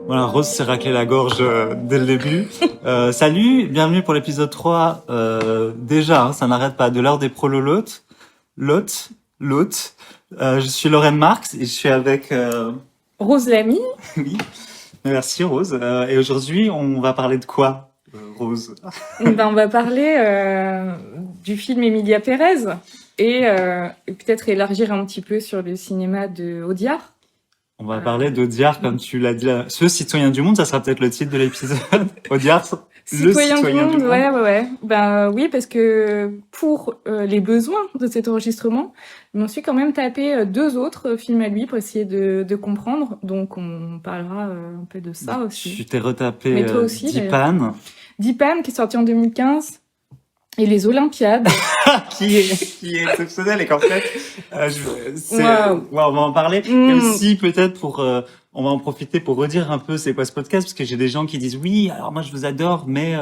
Voilà, Rose s'est raclé la gorge dès le début. Salut, bienvenue pour l'épisode 3. Déjà, hein, ça n'arrête pas, de l'heure des prololotes. L'hôte. Je suis Lorraine Marx et je suis avec... Rose Lamy. Oui, merci Rose. Et aujourd'hui, on va parler de quoi, Rose? On va parler du film Emilia Pérez et peut-être élargir un petit peu sur le cinéma de Audiard. On va parler d'Audiard, comme tu l'as dit. Ce citoyen du monde, ça sera peut-être le titre de l'épisode. Audiard, Citoyen du monde, ouais. Ben oui, parce que pour les besoins de cet enregistrement, je m'en suis quand même tapé 2 autres films à lui pour essayer de comprendre. Donc on parlera un peu de ça aussi. Tu t'es retapé Mais toi aussi, Dipan. Dipan, qui est sorti en 2015. Et les Olympiades. qui est exceptionnel et qu'en fait, Wow. on va en parler. Et aussi, peut-être on va en profiter pour redire un peu c'est quoi ce podcast, parce que j'ai des gens qui disent oui, alors moi je vous adore, mais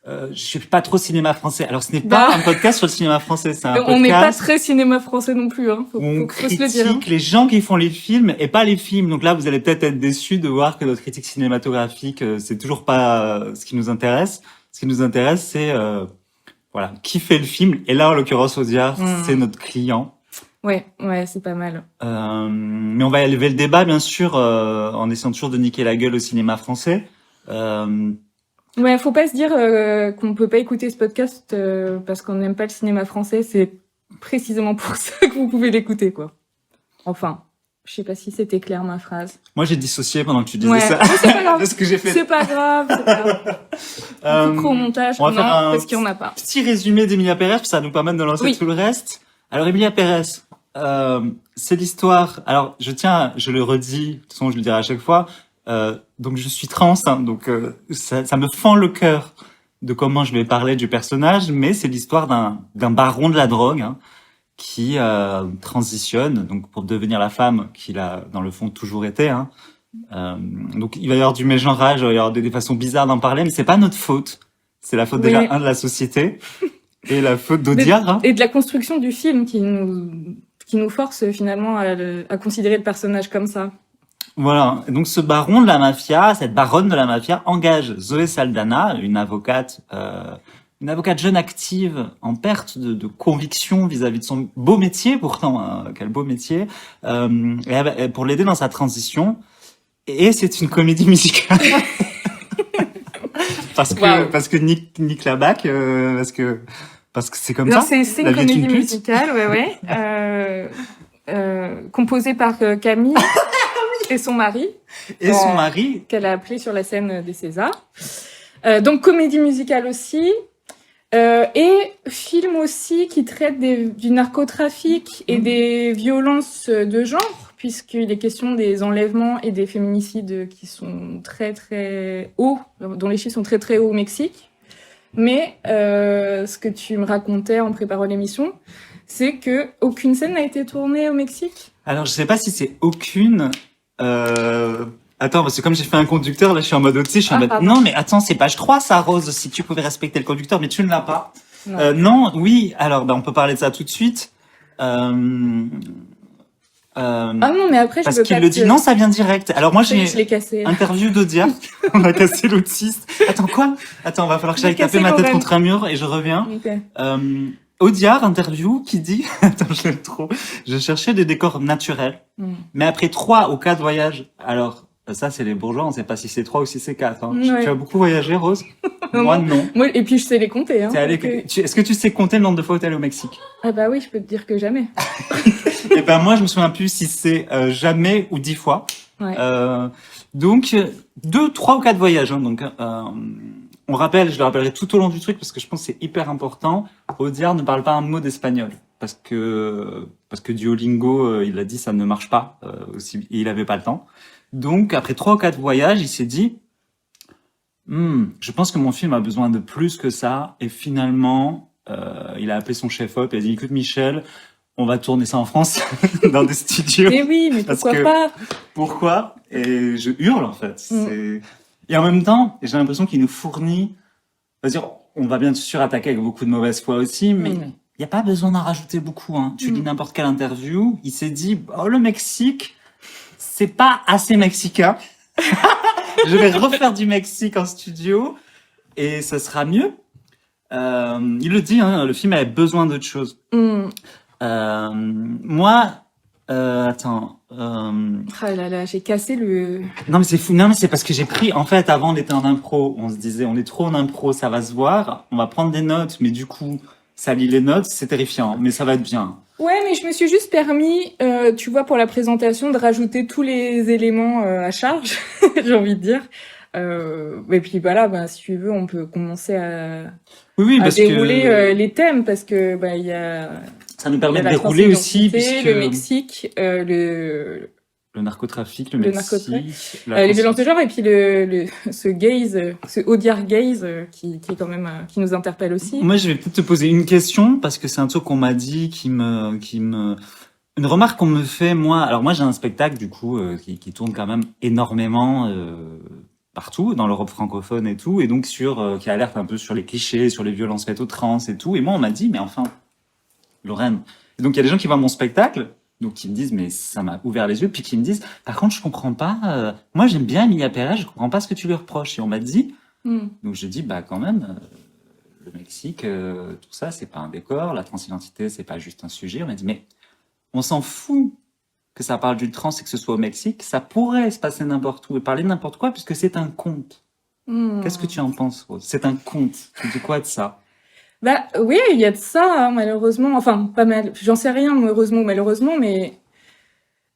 je suis pas trop cinéma français. Alors ce n'est pas un podcast sur le cinéma français, c'est un podcast. On n'est pas très cinéma français non plus, hein. Faut se le dire. Les gens qui font les films et pas les films. Donc là, vous allez peut-être être déçus de voir que notre critique cinématographique, c'est toujours pas ce qui nous intéresse. Ce qui nous intéresse, c'est voilà, qui fait le film. Et là, en l'occurrence, Audiard, c'est notre client. Ouais, c'est pas mal. Mais on va élever le débat, bien sûr, en essayant toujours de niquer la gueule au cinéma français. Ouais, faut pas se dire qu'on peut pas écouter ce podcast parce qu'on n'aime pas le cinéma français. C'est précisément pour ça que vous pouvez l'écouter, quoi. Enfin, je sais pas si c'était clair ma phrase. Moi, j'ai dissocié pendant que tu disais ça. C'est pas grave. De ce que j'ai fait. C'est pas grave. On coupera au montage, on va faire parce qu'il y en a pas. Petit résumé d'Emilia Pérez, ça va nous permettre de lancer tout le reste. Alors, Emilia Pérez, c'est l'histoire. Alors, je le redis, de toute façon, je le dirai à chaque fois. Donc, je suis trans, hein, donc ça me fend le cœur de comment je vais parler du personnage, mais c'est l'histoire d'un baron de la drogue, hein, qui transitionne donc pour devenir la femme qu'il a dans le fond toujours été, hein. Donc il va y avoir du mégenrage, il va y avoir des façons bizarres d'en parler, mais c'est pas notre faute. C'est la faute déjà de la société et la faute d'Audiard, hein. Et de la construction du film qui nous force finalement à considérer le personnage comme ça. Voilà. Et donc ce baron de la mafia, cette baronne de la mafia engage Zoé Saldana, une avocate jeune active en perte de conviction vis-à-vis de son beau métier, pourtant, hein, quel beau métier, pour l'aider dans sa transition. Et c'est une comédie musicale. parce que Nick Labac, parce que c'est comme ça. C'est une comédie musicale, composée par Camille et son mari. Et son mari. Qu'elle a appelé sur la scène des Césars. Donc comédie musicale aussi. Et film aussi qui traite du narcotrafic et des violences de genre, puisqu'il est question des enlèvements et des féminicides qui sont très très hauts, dont les chiffres sont très très hauts au Mexique. Mais ce que tu me racontais en préparant l'émission, c'est que aucune scène n'a été tournée au Mexique. Alors je sais pas si c'est aucune. Attends, parce que comme j'ai fait un conducteur, là, je suis en mode au-dessus, non, mais attends, c'est page 3, ça, Rose, si tu pouvais respecter le conducteur, mais tu ne l'as pas. Non, oui, alors, on peut parler de ça tout de suite. Ah non, mais après, parce qu'il le dit, non, ça vient direct. Alors, moi, j'ai cassé. Interview d'Audiard. On a cassé l'autiste. Attends, quoi? Attends, va falloir que j'aille taper ma tête contre un mur et je reviens. Okay. Audiard, interview, qui dit, attends, je l'aime trop. Je cherchais des décors naturels. Mais après 3 ou 4 voyages, alors, ça, c'est les bourgeois, on sait pas si c'est 3 ou si c'est 4, hein. Tu as beaucoup voyagé, Rose? Moi, non. Moi, et puis, je sais les compter, hein. Est-ce que tu sais compter le nombre de fois où t'es allé au Mexique? Ah bah oui, je peux te dire que jamais. Et ben, moi, je me souviens plus si c'est jamais ou 10 fois. Ouais. Donc, 2, 3 ou 4 voyages, hein. Donc, je le rappellerai tout au long du truc parce que je pense que c'est hyper important. Audiard ne parle pas un mot d'espagnol parce que Duolingo, il a dit ça ne marche pas, aussi, et il avait pas le temps. Donc, après 3 ou 4 voyages, il s'est dit, je pense que mon film a besoin de plus que ça. Et finalement, il a appelé son chef-op et a dit, écoute, Michel, on va tourner ça en France, dans des studios. Mais oui, mais pourquoi pas? Pourquoi? Et je hurle, en fait. Et en même temps, j'ai l'impression qu'il nous fournit, on va dire, on va bien sûr attaquer avec beaucoup de mauvaise foi aussi, mais il n'y a pas besoin d'en rajouter beaucoup, hein. Tu lis n'importe quelle interview, il s'est dit, oh, le Mexique, c'est pas assez mexicain. Je vais refaire du Mexique en studio et ça sera mieux. Il le dit, hein, le film avait besoin d'autre chose. Moi, attends. Ah là là, j'ai cassé le. Non mais c'est fou. Non mais c'est parce que j'ai pris. En fait, avant on était en impro. On se disait, on est trop en impro, ça va se voir. On va prendre des notes, mais du coup, ça lit les notes, c'est terrifiant. Mais ça va être bien. Ouais, mais je me suis juste permis, tu vois, pour la présentation, de rajouter tous les éléments à charge, j'ai envie de dire. Et puis voilà, bah, si tu veux, on peut commencer à, Oui, à parce dérouler que les thèmes, parce que bah il y a, ça nous il y permet a de la dérouler aussi, transidentité, puisque le Mexique, le narcotrafic, le le Mexique, narcotrafic, la les violences de prostitution. genre, et puis ce gaze, ce odiar gaze qui est quand même qui nous interpelle aussi. Moi, je vais peut-être te poser une question parce que c'est un truc qu'on m'a dit une remarque qu'on me fait, moi. Alors moi, j'ai un spectacle du coup qui tourne quand même énormément partout dans l'Europe francophone et tout, et donc qui alerte un peu sur les clichés, sur les violences faites aux trans et tout. Et moi, on m'a dit, mais enfin, Lorraine. Et donc il y a des gens qui voient mon spectacle, donc qui me disent, mais ça m'a ouvert les yeux, puis qui me disent, par contre, je comprends pas. Moi, j'aime bien Emilia Pérez, je comprends pas ce que tu lui reproches. Et on m'a dit, donc j'ai dit, bah quand même. Le Mexique, tout ça, c'est pas un décor. La transidentité, c'est pas juste un sujet. On m'a dit, mais on s'en fout que ça parle du trans et que ce soit au Mexique. Ça pourrait se passer n'importe où et parler de n'importe quoi puisque c'est un conte. Qu'est-ce que tu en penses, Rose? C'est un conte. Tu dis quoi de ça? Bah oui, il y a de ça, hein, malheureusement. Enfin, pas mal. J'en sais rien, heureusement ou malheureusement, mais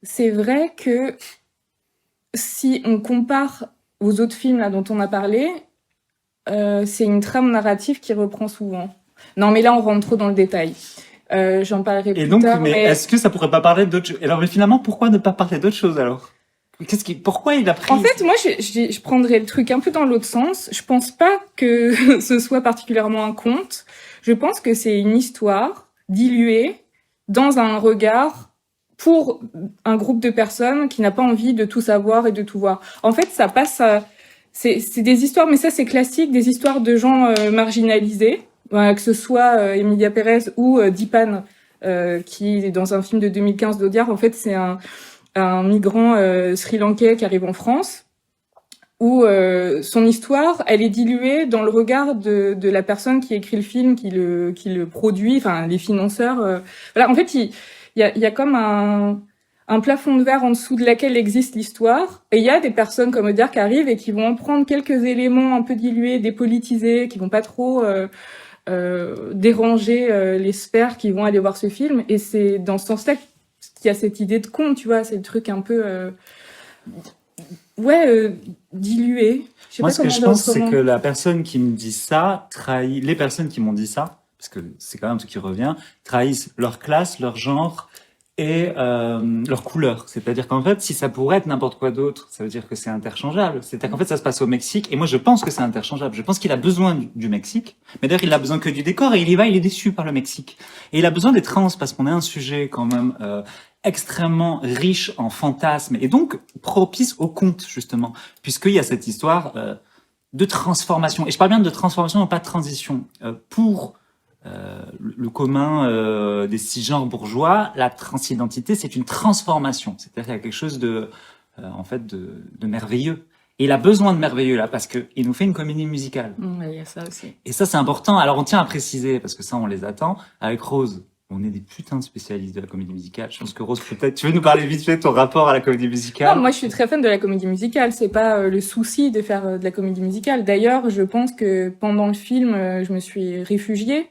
c'est vrai que si on compare aux autres films là dont on a parlé, c'est une trame narrative qui reprend souvent. Non, mais là, on rentre trop dans le détail. J'en parlerai Et plus donc, tard. mais est-ce que ça pourrait pas parler d'autre chose? Alors, mais finalement, pourquoi ne pas parler d'autre chose alors? Pourquoi il a pris? En fait, moi, je prendrais le truc un peu dans l'autre sens. Je pense pas que ce soit particulièrement un conte. Je pense que c'est une histoire diluée dans un regard pour un groupe de personnes qui n'a pas envie de tout savoir et de tout voir. En fait, ça passe à... C'est des histoires, mais ça, c'est classique, des histoires de gens marginalisés, que ce soit Emilia Pérez ou Dipan, qui est dans un film de 2015 d'Audiard. En fait, c'est un migrant sri-lankais qui arrive en France, où son histoire, elle est diluée dans le regard de la personne qui écrit le film, qui le produit, enfin les financeurs. Voilà, en fait, il y a comme un plafond de verre en dessous de laquelle existe l'histoire, et il y a des personnes comme Audiard qui arrivent et qui vont en prendre quelques éléments un peu dilués, dépolitisés, qui vont pas trop déranger les sphères qui vont aller voir ce film, et c'est dans ce sens-là qu'il y a cette idée de conte, tu vois, c'est le truc un peu dilué. Je sais Moi, pas ce que comment je dire pense, c'est autrement. que la personne qui me dit ça trahit les personnes qui m'ont dit ça, parce que c'est quand même ce qui revient, trahissent leur classe, leur genre et leur couleur. C'est-à-dire qu'en fait, si ça pourrait être n'importe quoi d'autre, ça veut dire que c'est interchangeable. C'est-à-dire qu'en fait, ça se passe au Mexique, et moi, je pense que c'est interchangeable. Je pense qu'il a besoin du Mexique, mais d'ailleurs, il a besoin que du décor, et il y va, il est déçu par le Mexique. Et il a besoin des trans, parce qu'on a un sujet quand même extrêmement riche en fantasmes, et donc propice au conte, justement, puisqu'il y a cette histoire de transformation. Et je parle bien de transformation, non pas de transition. Pour le commun des cisgenres bourgeois, la transidentité, c'est une transformation. C'est-à-dire qu'il y a quelque chose en fait, de merveilleux. Et il a besoin de merveilleux là, parce que il nous fait une comédie musicale. Ouais, il y a ça aussi. Et ça, c'est important. Alors, on tient à préciser, parce que ça, on les attend. Avec Rose, on est des putains de spécialistes de la comédie musicale. Je pense que Rose, peut-être, tu veux nous parler vite fait de ton rapport à la comédie musicale? Non, moi, je suis très fan de la comédie musicale. C'est pas le souci de faire de la comédie musicale. D'ailleurs, je pense que pendant le film, je me suis réfugiée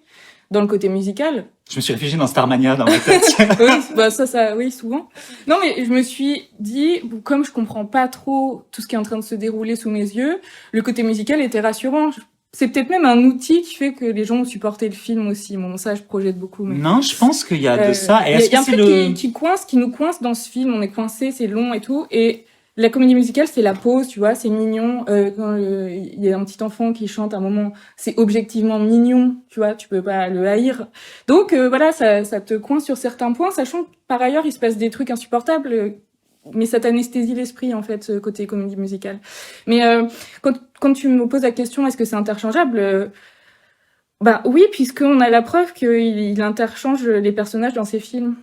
dans le côté musical. Je me suis réfugiée dans Starmania, dans ma tête. Oui, bah ça, oui, souvent. Non, mais je me suis dit, comme je comprends pas trop tout ce qui est en train de se dérouler sous mes yeux, le côté musical était rassurant. C'est peut-être même un outil qui fait que les gens ont supporté le film aussi. Bon, ça, je projette beaucoup. Mais... Non, je pense qu'il y a de ça. Et il est-ce y a que un c'est truc qui nous coince dans ce film. On est coincé, c'est long et tout. Et la comédie musicale, c'est la pause, tu vois, c'est mignon. Quand il y a un petit enfant qui chante à un moment, c'est objectivement mignon, tu vois, tu peux pas le haïr. Donc voilà, ça te coince sur certains points, sachant que par ailleurs, il se passe des trucs insupportables. mais ça t'anesthésie l'esprit, en fait, ce côté comédie musicale. Mais quand tu me poses la question, est-ce que c'est interchangeable, bah oui, puisqu'on a la preuve qu'il interchange les personnages dans ses films.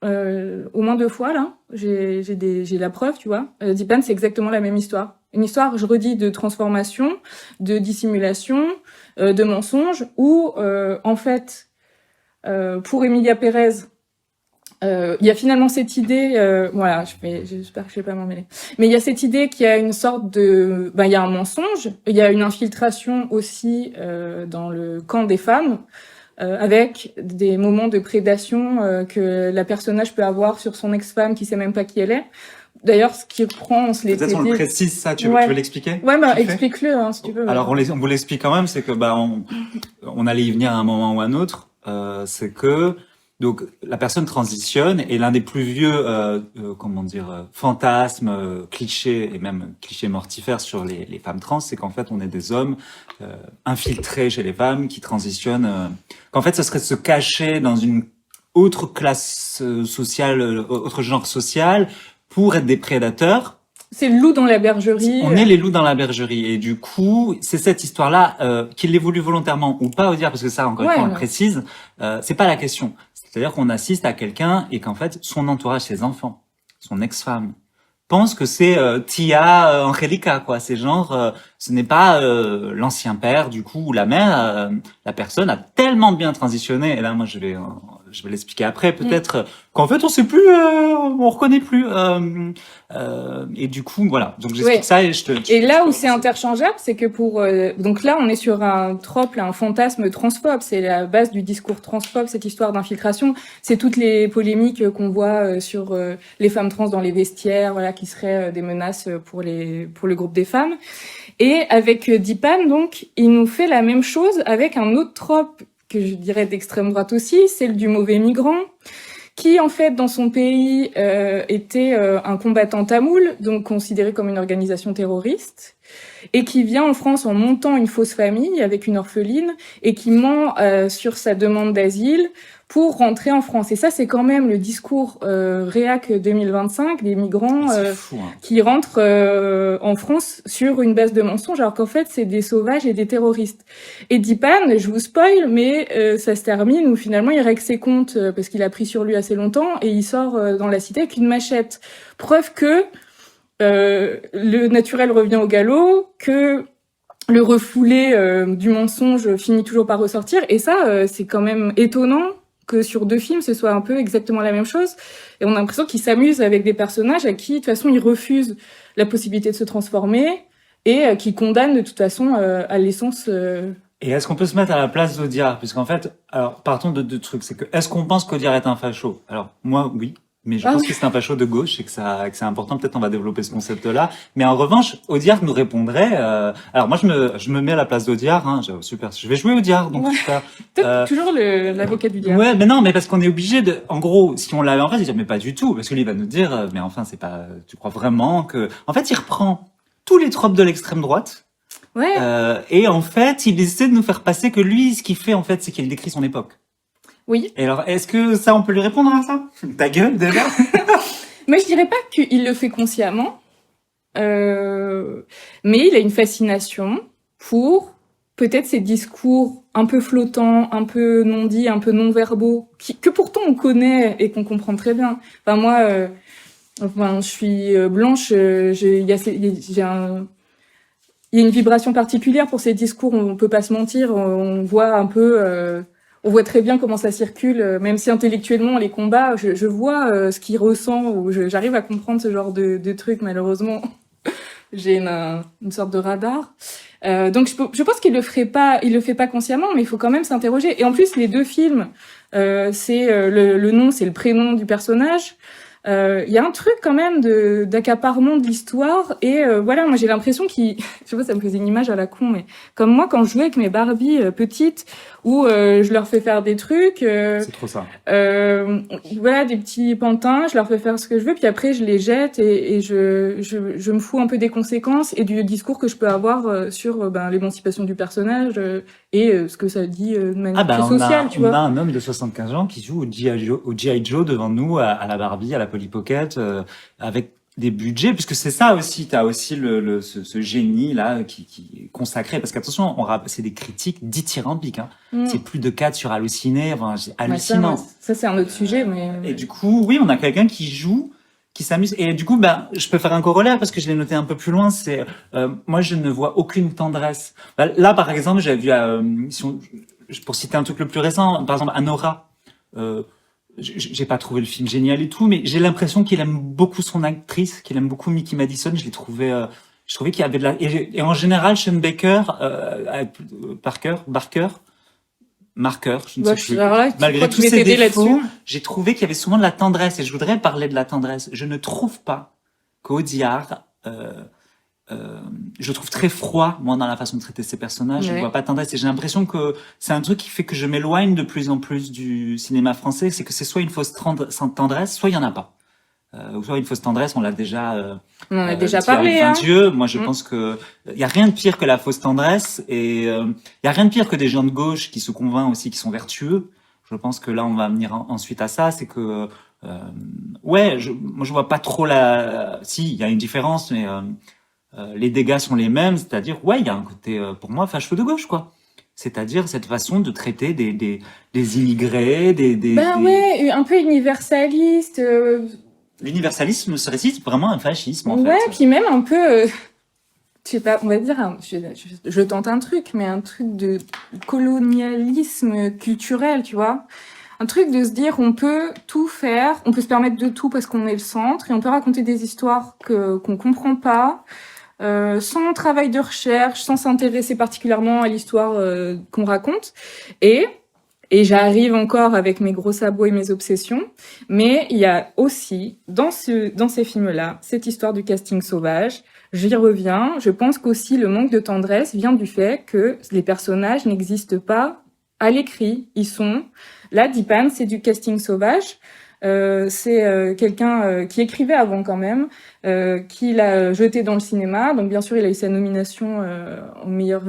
Au moins 2 fois, là. J'ai la preuve, tu vois. Deep Pan, c'est exactement la même histoire. Une histoire, je redis, de transformation, de dissimulation, de mensonge, où, en fait, pour Emilia Pérez, il y a finalement cette idée, voilà, j'espère que je vais pas m'emmêler. Mais il y a cette idée qu'il y a une sorte de, il y a un mensonge, il y a une infiltration aussi dans le camp des femmes, avec des moments de prédation que la personnage peut avoir sur son ex-femme qui sait même pas qui elle est. D'ailleurs, ce qui reprend, on se l'était dit. Peut-être on le précise ça, tu veux l'expliquer? Ouais, explique-le, hein, si tu veux. Alors, on vous l'explique quand même, c'est que, on allait y venir à un moment ou à un autre, c'est que, donc, la personne transitionne et l'un des plus vieux, fantasmes, clichés et même clichés mortifères sur les femmes trans, c'est qu'en fait, on est des hommes infiltrés chez les femmes qui transitionnent, qu'en fait, ce serait de se cacher dans une autre classe sociale, autre genre social, pour être des prédateurs. C'est le loup dans la bergerie. On est les loups dans la bergerie. Et du coup, c'est cette histoire-là, qu'il l'ait voulu volontairement ou pas, dire, parce que ça, encore une fois, on le précise, c'est pas la question. C'est-à-dire qu'on assiste à quelqu'un et qu'en fait, son entourage, ses enfants, son ex-femme, pense que c'est Tia Angelica, quoi. C'est genre, ce n'est pas l'ancien père, du coup, ou la mère. La personne a tellement bien transitionné. Et là, moi, je vais l'expliquer après, peut-être, qu'en fait, on sait plus, on reconnaît plus. Et du coup, voilà. Donc, j'explique ça et Et là où c'est interchangeable, c'est que donc là, on est sur un trope, un fantasme transphobe. C'est la base du discours transphobe, cette histoire d'infiltration. C'est toutes les polémiques qu'on voit sur les femmes trans dans les vestiaires, voilà, qui seraient des menaces pour le groupe des femmes. Et avec Deep Pan, donc, il nous fait la même chose avec un autre trope que je dirais d'extrême droite aussi, celle du mauvais migrant, qui en fait dans son pays était un combattant tamoul, donc considéré comme une organisation terroriste, et qui vient en France en montant une fausse famille avec une orpheline, et qui ment sur sa demande d'asile pour rentrer en France. Et ça, c'est quand même le discours réac 2025 des migrants qui rentrent en France sur une base de mensonges, alors qu'en fait, c'est des sauvages et des terroristes. Et Deep Pan, je vous spoil, mais ça se termine où finalement, il règle ses comptes parce qu'il a pris sur lui assez longtemps et il sort dans la cité avec une machette. Preuve que le naturel revient au galop, que le refoulé du mensonge finit toujours par ressortir. Et ça, c'est quand même étonnant que sur 2 films, ce soit un peu exactement la même chose. Et on a l'impression qu'ils s'amusent avec des personnages à qui, de toute façon, ils refusent la possibilité de se transformer et qui condamnent, de toute façon, à l'essence... Et est-ce qu'on peut se mettre à la place d'Audiard? Puisqu'en fait, alors, partons de 2 trucs. C'est que, est-ce qu'on pense qu'Audiard est un facho? Alors, moi, oui. Mais je pense que c'est un facho de gauche et que c'est important. Peut-être on va développer ce concept-là. Mais en revanche, Audiard nous répondrait. Alors moi, je me mets à la place d'Audiard. Hein, super. Je vais jouer Audiard. Donc super. Toujours l'avocat du diable. Ouais, mais non, mais parce qu'on est obligé de. En gros, si on l'avait en face, il dirait mais pas du tout, parce que lui il va nous dire. Mais enfin, c'est pas. Tu crois vraiment que. En fait, il reprend tous les tropes de l'extrême droite. Ouais. Et en fait, il essaie de nous faire passer que lui, ce qu'il fait en fait, c'est qu'il décrit son époque. Oui. Et alors, est-ce que ça, on peut lui répondre à ça? Ta gueule, déjà. Mais je dirais pas qu'il le fait consciemment, mais il a une fascination pour peut-être ces discours un peu flottants, un peu non dits, un peu non verbaux, que pourtant on connaît et qu'on comprend très bien. Enfin moi, je suis blanche, il y a une vibration particulière pour ces discours. On peut pas se mentir, on voit un peu. On voit très bien comment ça circule, même si intellectuellement on les combat, je vois ce qu'il ressent, ou j'arrive à comprendre ce genre de trucs. Malheureusement, j'ai une sorte de radar. Donc je pense qu'il le fait pas consciemment, mais il faut quand même s'interroger. Et en plus, les 2 films, c'est le nom, c'est le prénom du personnage. Il y a un truc quand même d'accaparement de l'histoire et voilà, moi j'ai l'impression je sais pas, ça me faisait une image à la con, mais comme moi quand je jouais avec mes Barbie petites où je leur fais faire des trucs, c'est trop ça. Voilà, des petits pantins, je leur fais faire ce que je veux, puis après je les jette et je me fous un peu des conséquences et du discours que je peux avoir sur l'émancipation du personnage et ce que ça dit de manière plus sociale, tu vois. On a un homme de 75 ans qui joue au G.I. Joe devant nous, à la Barbie, à la Polly Pocket, avec des budgets, puisque c'est ça aussi, t'as aussi ce génie là qui est consacré, parce qu'attention, c'est des critiques dithyrambiques, hein. C'est plus de 4 sur Halluciné, enfin, c'est hallucinant. Ça c'est un autre sujet, mais... Et du coup, oui, on a quelqu'un qui joue, qui s'amuse, et du coup, bah, je peux faire un corollaire, parce que je l'ai noté un peu plus loin, c'est, moi, je ne vois aucune tendresse. Bah, là, par exemple, j'avais vu, pour citer un truc le plus récent, par exemple, Anora, j'ai pas trouvé le film génial et tout, mais j'ai l'impression qu'il aime beaucoup son actrice, qu'il aime beaucoup Mickey Madison. Je trouvais qu'il y avait de la, et en général, Sean Baker, Marker, je ne sais plus. Alors là, Malgré tous ses défauts, j'ai trouvé qu'il y avait souvent de la tendresse, et je voudrais parler de la tendresse. Je ne trouve pas qu'Audiard, je trouve très froid, moi, dans la façon de traiter ses personnages. Je ne vois pas de tendresse. Et j'ai l'impression que c'est un truc qui fait que je m'éloigne de plus en plus du cinéma français. C'est que c'est soit une fausse tendresse, soit il y en a pas. Ou soit une fausse tendresse, on l'a déjà, on en a déjà parlé, hein. Dieu, moi, je pense que il y a rien de pire que la fausse tendresse, et il y a rien de pire que des gens de gauche qui se convainquent aussi, qui sont vertueux. Je pense que là, on va venir ensuite à ça, c'est que, moi, je vois pas trop si, il y a une différence, mais, les dégâts sont les mêmes, c'est-à-dire, ouais, il y a un côté, pour moi, facho de gauche, quoi. C'est-à-dire cette façon de traiter des immigrés, ouais, un peu universaliste. L'universalisme serait-il vraiment un fascisme, en fait? Ouais, puis même un peu, je sais pas, on va dire, je tente un truc, mais un truc de colonialisme culturel, tu vois. Un truc de se dire, on peut tout faire, on peut se permettre de tout parce qu'on est le centre, et on peut raconter des histoires qu'on comprend pas, sans travail de recherche, sans s'intéresser particulièrement à l'histoire qu'on raconte. Et j'arrive encore avec mes gros sabots et mes obsessions, mais il y a aussi, dans ces films-là, cette histoire du casting sauvage. J'y reviens. Je pense qu'aussi le manque de tendresse vient du fait que les personnages n'existent pas à l'écrit. Ils sont... Là, Dipan, c'est du casting sauvage. C'est quelqu'un qui écrivait avant quand même, qui l'a jeté dans le cinéma. Donc bien sûr, il a eu sa nomination au meilleur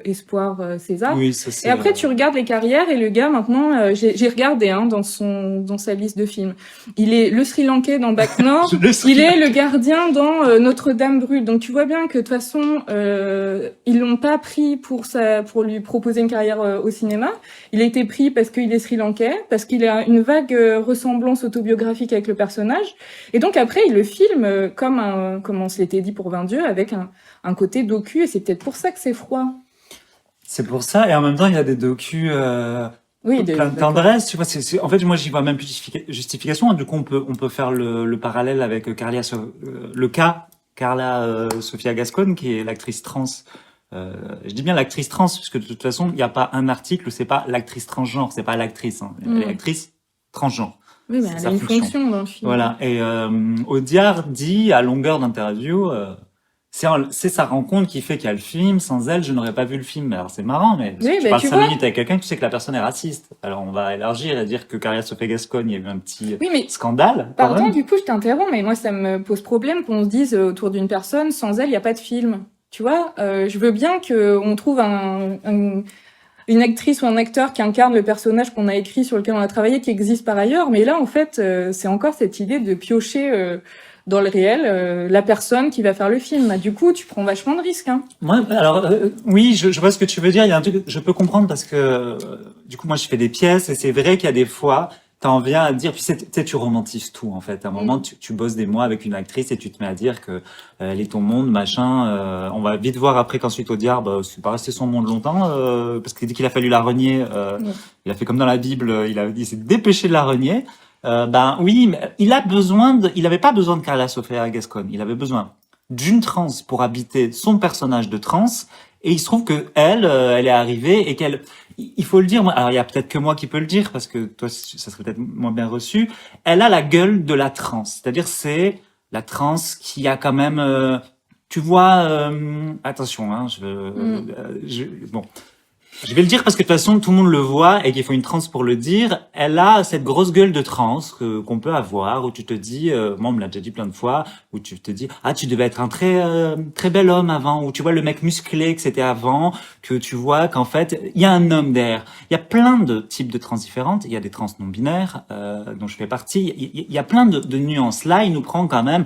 espoir César. Oui, ça, c'est... Et après, tu regardes les carrières et le gars maintenant, j'ai regardé dans sa liste de films. Il est le Sri Lankais dans Bac Nord. Il est le gardien dans Notre-Dame brûle. Donc tu vois bien que de toute façon, ils l'ont pas pris pour lui proposer une carrière au cinéma. Il a été pris parce qu'il est Sri Lankais, parce qu'il a une vague ressemblance autobiographique avec le personnage. Et donc après, il le filme comme on se l'était dit pour 20 Dieux, avec un côté docu, et c'est peut-être pour ça que c'est froid. C'est pour ça, et en même temps, il y a des docus plein de tendresse, tu vois. En fait, moi, j'y vois même plus justification. Du coup, on peut faire le parallèle avec Carla Sofia Gascon, qui est l'actrice trans. Je dis bien l'actrice trans, parce que de toute façon, il n'y a pas un article où c'est pas l'actrice transgenre, c'est pas l'actrice, hein. Elle est actrice transgenre. Oui, mais elle a une fonction dans le film. Voilà. Et Audiard dit à longueur d'interview, c'est sa rencontre qui fait qu'il y a le film. Sans elle, je n'aurais pas vu le film. Alors c'est marrant, mais oui, tu parles 5 minutes avec quelqu'un, tu sais que la personne est raciste. Alors on va élargir et dire que Carla Sofia Gascon, il y a eu un petit scandale. Pardon, du coup, je t'interromps, mais moi ça me pose problème qu'on se dise autour d'une personne, sans elle, il n'y a pas de film. Tu vois, je veux bien qu'on trouve une actrice ou un acteur qui incarne le personnage qu'on a écrit, sur lequel on a travaillé, qui existe par ailleurs. Mais là, en fait, c'est encore cette idée de piocher dans le réel la personne qui va faire le film. Du coup, tu prends vachement de risques. Hein. Ouais, alors oui, je vois ce que tu veux dire. Il y a un truc, je peux comprendre parce que du coup, moi, je fais des pièces et c'est vrai qu'il y a des fois, t'en viens à dire, puis tu romantises tout en fait. À un moment, tu bosses des mois avec une actrice et tu te mets à dire que elle est ton monde, machin. On va vite voir après qu'ensuite Audiard, c'est pas resté son monde longtemps parce qu'il dit qu'il a fallu la renier. Il a fait comme dans la Bible, il s'est dépêché de la renier. Oui, mais il avait pas besoin de Carla Sofia Gascon. Il avait besoin d'une trans pour habiter son personnage de trans. Et il se trouve que elle est arrivée et il faut le dire, alors il y a peut-être que moi qui peux le dire parce que toi ça serait peut-être moins bien reçu. Elle a la gueule de la trans, c'est-à-dire c'est la trans qui a quand même, tu vois, attention, hein, bon. Je vais le dire parce que de toute façon tout le monde le voit et qu'il faut une trans pour le dire. Elle a cette grosse gueule de trans qu'on peut avoir où tu te dis, moi on me l'a déjà dit plein de fois, où tu te dis tu devais être un très bel homme avant, ou tu vois le mec musclé que c'était avant, que tu vois qu'en fait il y a un homme derrière. Il y a plein de types de trans différentes. Il y a des trans non binaires dont je fais partie. Il y a plein de nuances. Là il nous prend quand même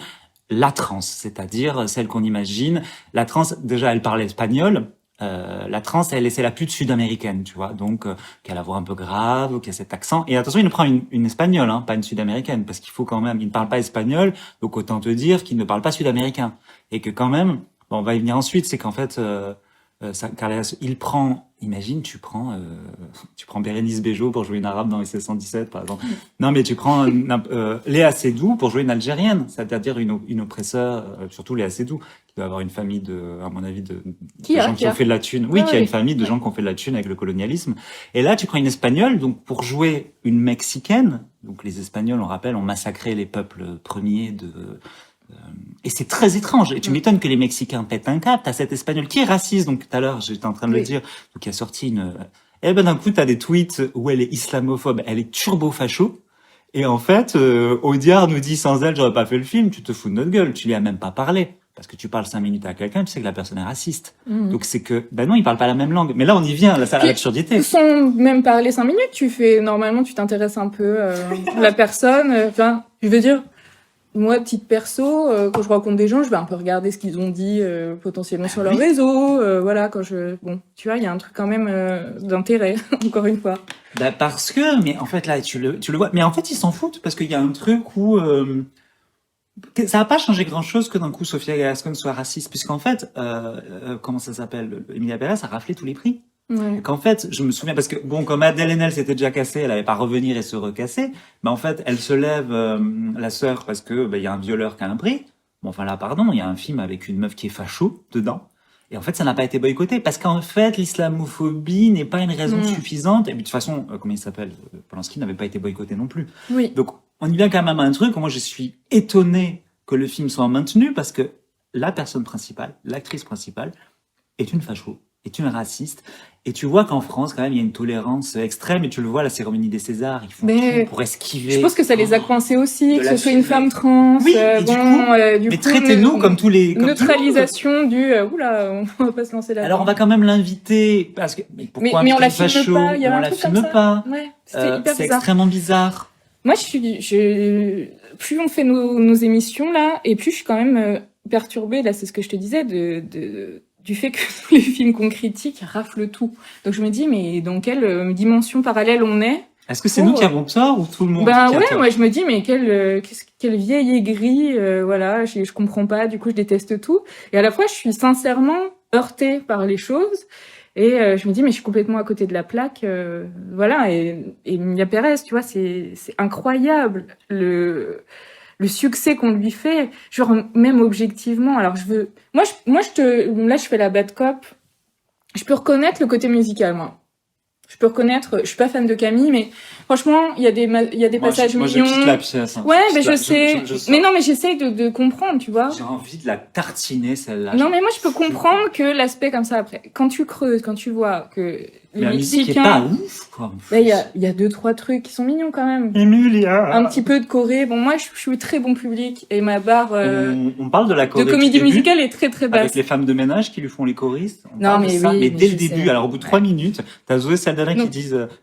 la trans, c'est-à-dire celle qu'on imagine. La trans, déjà, elle parle espagnol. La trans, c'est la pute sud-américaine, tu vois, donc qui a la voix un peu grave, qui a cet accent. Et attention, il ne prend une espagnole, hein, pas une sud-américaine, parce qu'il faut quand même, il ne parle pas espagnol, donc autant te dire qu'il ne parle pas sud-américain, et que quand même, bon, on va y venir ensuite, c'est qu'en fait, il prend, imagine, tu prends Bérénice Bejo pour jouer une arabe dans SS 117, par exemple. Non, mais tu prends Léa Seydoux pour jouer une algérienne, c'est-à-dire une oppresseure, surtout Léa Seydoux, qui doit avoir une famille à mon avis, de gens qui ont fait de la thune. Oui, qui a une famille de gens qui ont fait de la thune avec le colonialisme. Et là, tu prends une espagnole, donc pour jouer une mexicaine, donc les Espagnols, on rappelle, ont massacré les peuples premiers et c'est très étrange. Et tu m'étonnes que les Mexicains pètent un câble. T'as cette Espagnole qui est raciste. Donc tout à l'heure, j'étais en train de le dire. Donc il a sorti et ben d'un coup, t'as des tweets où elle est islamophobe. Elle est turbo-facho. Et en fait, Audiard nous dit, sans elle, j'aurais pas fait le film. Tu te fous de notre gueule. Tu lui as même pas parlé. Parce que tu parles 5 minutes à quelqu'un, tu sais que la personne est raciste. Donc c'est que, ben non, ils parlent pas la même langue. Mais là, on y vient, là, ça à l'absurdité. Sans même parler 5 minutes, normalement, tu t'intéresses un peu à la personne. Enfin, je veux dire, moi, titre perso, quand je rencontre des gens, je vais un peu regarder ce qu'ils ont dit potentiellement sur leur réseau. Voilà, bon, tu vois, il y a un truc quand même d'intérêt, encore une fois. Bah parce que, mais en fait là, tu le vois. Mais en fait, ils s'en foutent parce qu'il y a un truc où ça n'a pas changé grand-chose que d'un coup Sofia Gascon soit raciste, puisqu'en fait, comment ça s'appelle, Emilia Pérez a raflé tous les prix. Ouais. Qu'en fait, je me souviens, parce que bon, comme Adèle Haenel s'était déjà cassée, elle allait pas revenir et se recasser, mais en fait, elle se lève, la sœur, parce que il y a un violeur qui a un prix. Bon, enfin là, pardon, il y a un film avec une meuf qui est facho dedans. Et en fait, ça n'a pas été boycotté, parce qu'en fait, l'islamophobie n'est pas une raison suffisante. Et puis de toute façon, comment il s'appelle, Polanski n'avait pas été boycotté non plus. Oui. Donc, on y vient quand même à un truc où moi, je suis étonné que le film soit maintenu, parce que la personne principale, l'actrice principale, est une facho, est une raciste. Et tu vois qu'en France, quand même, il y a une tolérance extrême. Et tu le vois à la cérémonie des Césars, ils font tout pour esquiver. Je pense que ça les a coincés aussi, que ce soit une femme trans. Oui, et du coup, mais traitez-nous comme tous les... neutralisation du... oula, on va pas se lancer là. Alors, on va quand même l'inviter, parce que... Mais pourquoi mais on la filme facho, pas, il y a on un la truc filme comme ça. pas. Ouais, c'est extrêmement bizarre. Moi, plus on fait nos émissions, là, et plus je suis quand même perturbée, là, c'est ce que je te disais, du fait que tous les films qu'on critique raflent tout. Donc je me dis, mais dans quelle dimension parallèle on est? Est-ce que c'est nous qui avons tort ou tout le monde qui a tort? Moi je me dis, mais quelle vieille aigrie, voilà, je comprends pas, du coup je déteste tout. Et à la fois, je suis sincèrement heurtée par les choses. Et je me dis, mais je suis complètement à côté de la plaque, voilà. Et Emilia Pérez, tu vois, c'est incroyable le succès qu'on lui fait, genre même objectivement. Alors là je fais la bad cop. Je peux reconnaître le côté musical, moi. Je suis pas fan de Camille, mais franchement, il y a des passages mignons. Moi, je quitte la pièce. Hein. Ouais, mais je sais. Mais non, mais j'essaye de comprendre, tu vois. J'ai envie de la tartiner, celle-là. Non, mais moi, je peux comprendre que l'aspect comme ça après. Quand tu creuses, quand tu vois que la musique est pas ouf, quoi. Il y a 2-3 trucs qui sont mignons quand même. Emilia. Un petit peu de Corée. Bon, moi, je suis très bon public et ma barre on parle de la Corée de comédie musicale est très très basse. Avec les femmes de ménage qui lui font les choristes. Non, mais oui, mais dès le début, alors au bout de 3 minutes, t'as Zoé Saldana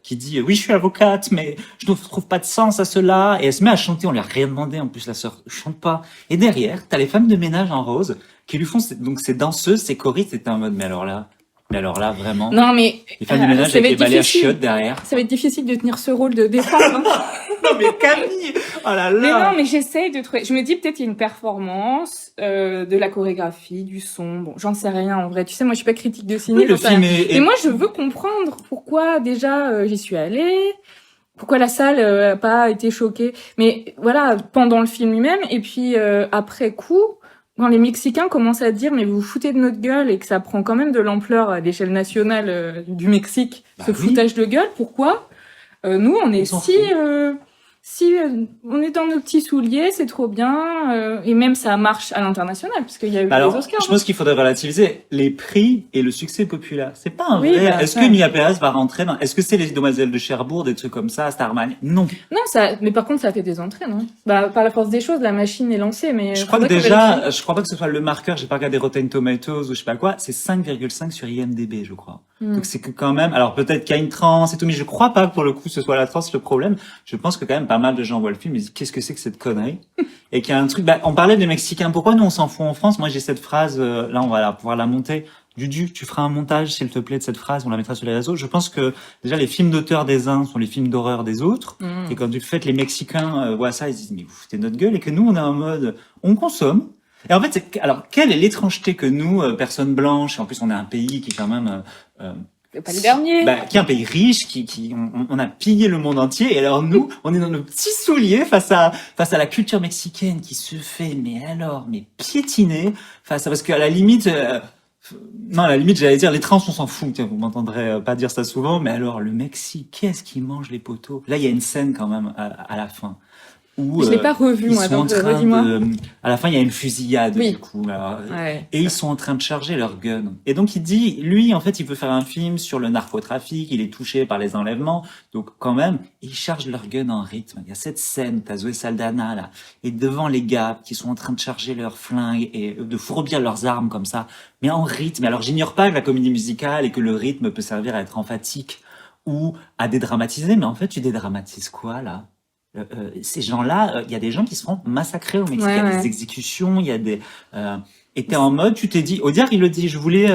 qui dit oui, je suis avocate, mais je ne trouve pas de sens à cela. Et elle se met à chanter. On lui a rien demandé. En plus, la sœur chante pas. Et derrière, t'as les femmes de ménage en rose qui lui font donc ces danseuses, ces choristes. C'était en mode mais alors là, vraiment. Non, mais. Les femmes de ménage avec les balais à chiottes derrière. Ça va être difficile de tenir ce rôle de défendre. Non, mais Camille! Oh là là! Mais non, mais j'essaye de trouver. Je me dis peut-être qu'il y a une performance, de la chorégraphie, du son. Bon, j'en sais rien en vrai. Tu sais, moi, je suis pas critique de ciné. Oui, le film Et moi, je veux comprendre pourquoi déjà j'y suis allée. Pourquoi la salle a pas été choquée. Mais voilà, pendant le film lui-même. Et puis, après coup. Quand les Mexicains commencent à dire mais vous vous foutez de notre gueule et que ça prend quand même de l'ampleur à l'échelle nationale du Mexique, ce foutage de gueule, pourquoi nous on est on est dans nos petits souliers, c'est trop bien et même ça marche à l'international parce qu'il y a eu les Oscars. Je pense qu'il faudrait relativiser les prix et le succès populaire. C'est pas un vrai. Est-ce que Emilia Pérez va rentrer dans... Est-ce que c'est les Demoiselles de Cherbourg, des trucs comme ça, Starman? Non. Non, mais par contre ça a fait des entrées, non? Par la force des choses, la machine est lancée, mais je crois que je crois pas que ce soit le marqueur. J'ai pas regardé Rotten Tomatoes ou je sais pas quoi. C'est 5,5 sur IMDb, je crois. Donc c'est que quand même, alors peut-être qu'il y a une transe et tout, mais je crois pas que pour le coup ce soit la transe le problème. Je pense que quand même pas mal de gens voient le film et disent qu'est-ce que c'est que cette connerie et qu'il y a un truc. Bah, on parlait des Mexicains. Pourquoi nous on s'en fout en France? Moi j'ai cette phrase là, on va pouvoir la monter. Dudu, tu feras un montage s'il te plaît de cette phrase, on la mettra sur les réseaux. Je pense que déjà les films d'auteur des uns sont les films d'horreur des autres. Et quand du fait les Mexicains voient ça, ils se disent mais vous foutez notre gueule et que nous on est en mode on consomme. Et en fait, alors quelle est l'étrangeté que nous, personnes blanches, et en plus on est un pays qui est quand même pas le dernier. qui est un pays riche, on a pillé le monde entier, et alors nous, on est dans nos petits souliers face à la culture mexicaine qui se fait, mais piétiner face à, parce qu'à la limite, non, à la limite, j'allais dire, les trans, on s'en fout, tiens, vous m'entendrez pas dire ça souvent, mais alors, le Mexique, qu'est-ce qui mange les poteaux? Là, il y a une scène quand même à la fin. Où, je l'ai pas revu, moi, donc redis-moi. À la fin, il y a une fusillade, oui. du coup. Alors, ouais. Et ils sont en train de charger leur gun. Et donc, il dit, lui, en fait, il veut faire un film sur le narcotrafic, il est touché par les enlèvements. Donc, quand même, ils chargent leur gun en rythme. Il y a cette scène, t'as Zoé Saldana, là, et devant les gars qui sont en train de charger leurs flingues et de fourbir leurs armes comme ça, mais en rythme. Alors, j'ignore pas que la comédie musicale et que le rythme peut servir à être emphatique ou à dédramatiser, mais en fait, tu dédramatises quoi, là? Ces gens-là, il y a des gens qui se font massacrer au Mexique, il y a des exécutions, il y a des... et t'es en mode, tu t'es dit, Audiard il le dit, je voulais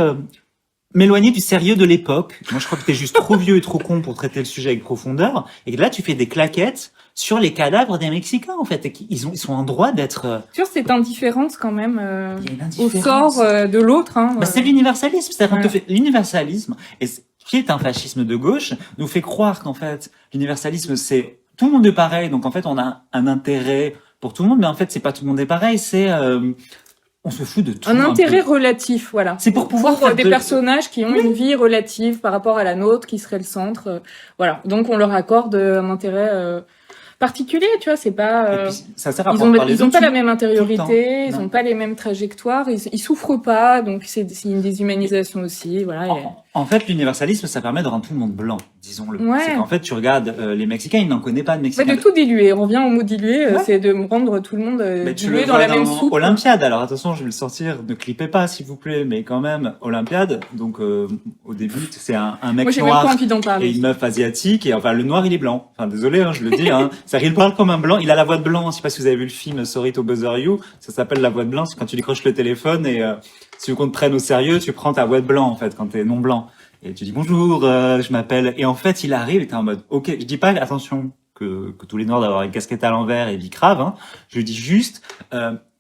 m'éloigner du sérieux de l'époque. Moi je crois que t'es juste trop vieux et trop con pour traiter le sujet avec profondeur, et que là tu fais des claquettes sur les cadavres des Mexicains en fait, et ils sont en droit d'être... Sur cette indifférence quand même au sort de l'autre. Hein, bah, c'est l'universalisme, c'est-à-dire qu'on te fait l'universalisme, et qui est un fascisme de gauche, nous fait croire qu'en fait l'universalisme c'est... Tout le monde est pareil, donc en fait on a un intérêt pour tout le monde, mais en fait c'est pas tout le monde est pareil, c'est on se fout de tout. Un intérêt relatif, voilà. C'est pour pouvoir faire des personnages qui ont une vie relative par rapport à la nôtre, qui serait le centre, voilà. Donc on leur accorde un intérêt particulier, tu vois, c'est pas... puis, ça sert à ils ont pas la même intériorité, ils ont pas les mêmes trajectoires, ils souffrent pas, donc c'est une déshumanisation aussi, voilà. En fait, l'universalisme, ça permet de rendre tout le monde blanc, disons-le. Ouais. C'est qu'en fait, tu regardes les Mexicains, ils n'en connaissent pas de Mexicains. Ouais, de tout diluer, on revient au mot diluer, c'est de rendre tout le monde dilué dans la même soupe. Olympiade, alors attention, je vais le sortir, ne clippez pas s'il vous plaît, mais quand même, Olympiade, donc au début, c'est un mec moi, j'ai noir même pas envie d'en parler. Et une meuf asiatique, et enfin le noir il est blanc. Enfin désolé, hein, je le dis, hein. Il parle comme un blanc, il a la voix de blanc, je sais pas si vous avez vu le film Sorry to Bother You, ça s'appelle la voix de blanc, c'est quand tu décroches le téléphone et si tu veux qu'on te prenne au sérieux, tu prends ta voix de blanc en fait, quand t'es non blanc. Et tu dis bonjour, je m'appelle. Et en fait, il arrive, et t'es en mode, ok, je dis pas, attention, que tous les noirs doivent avoir une casquette à l'envers et bicrave, hein. Je dis juste,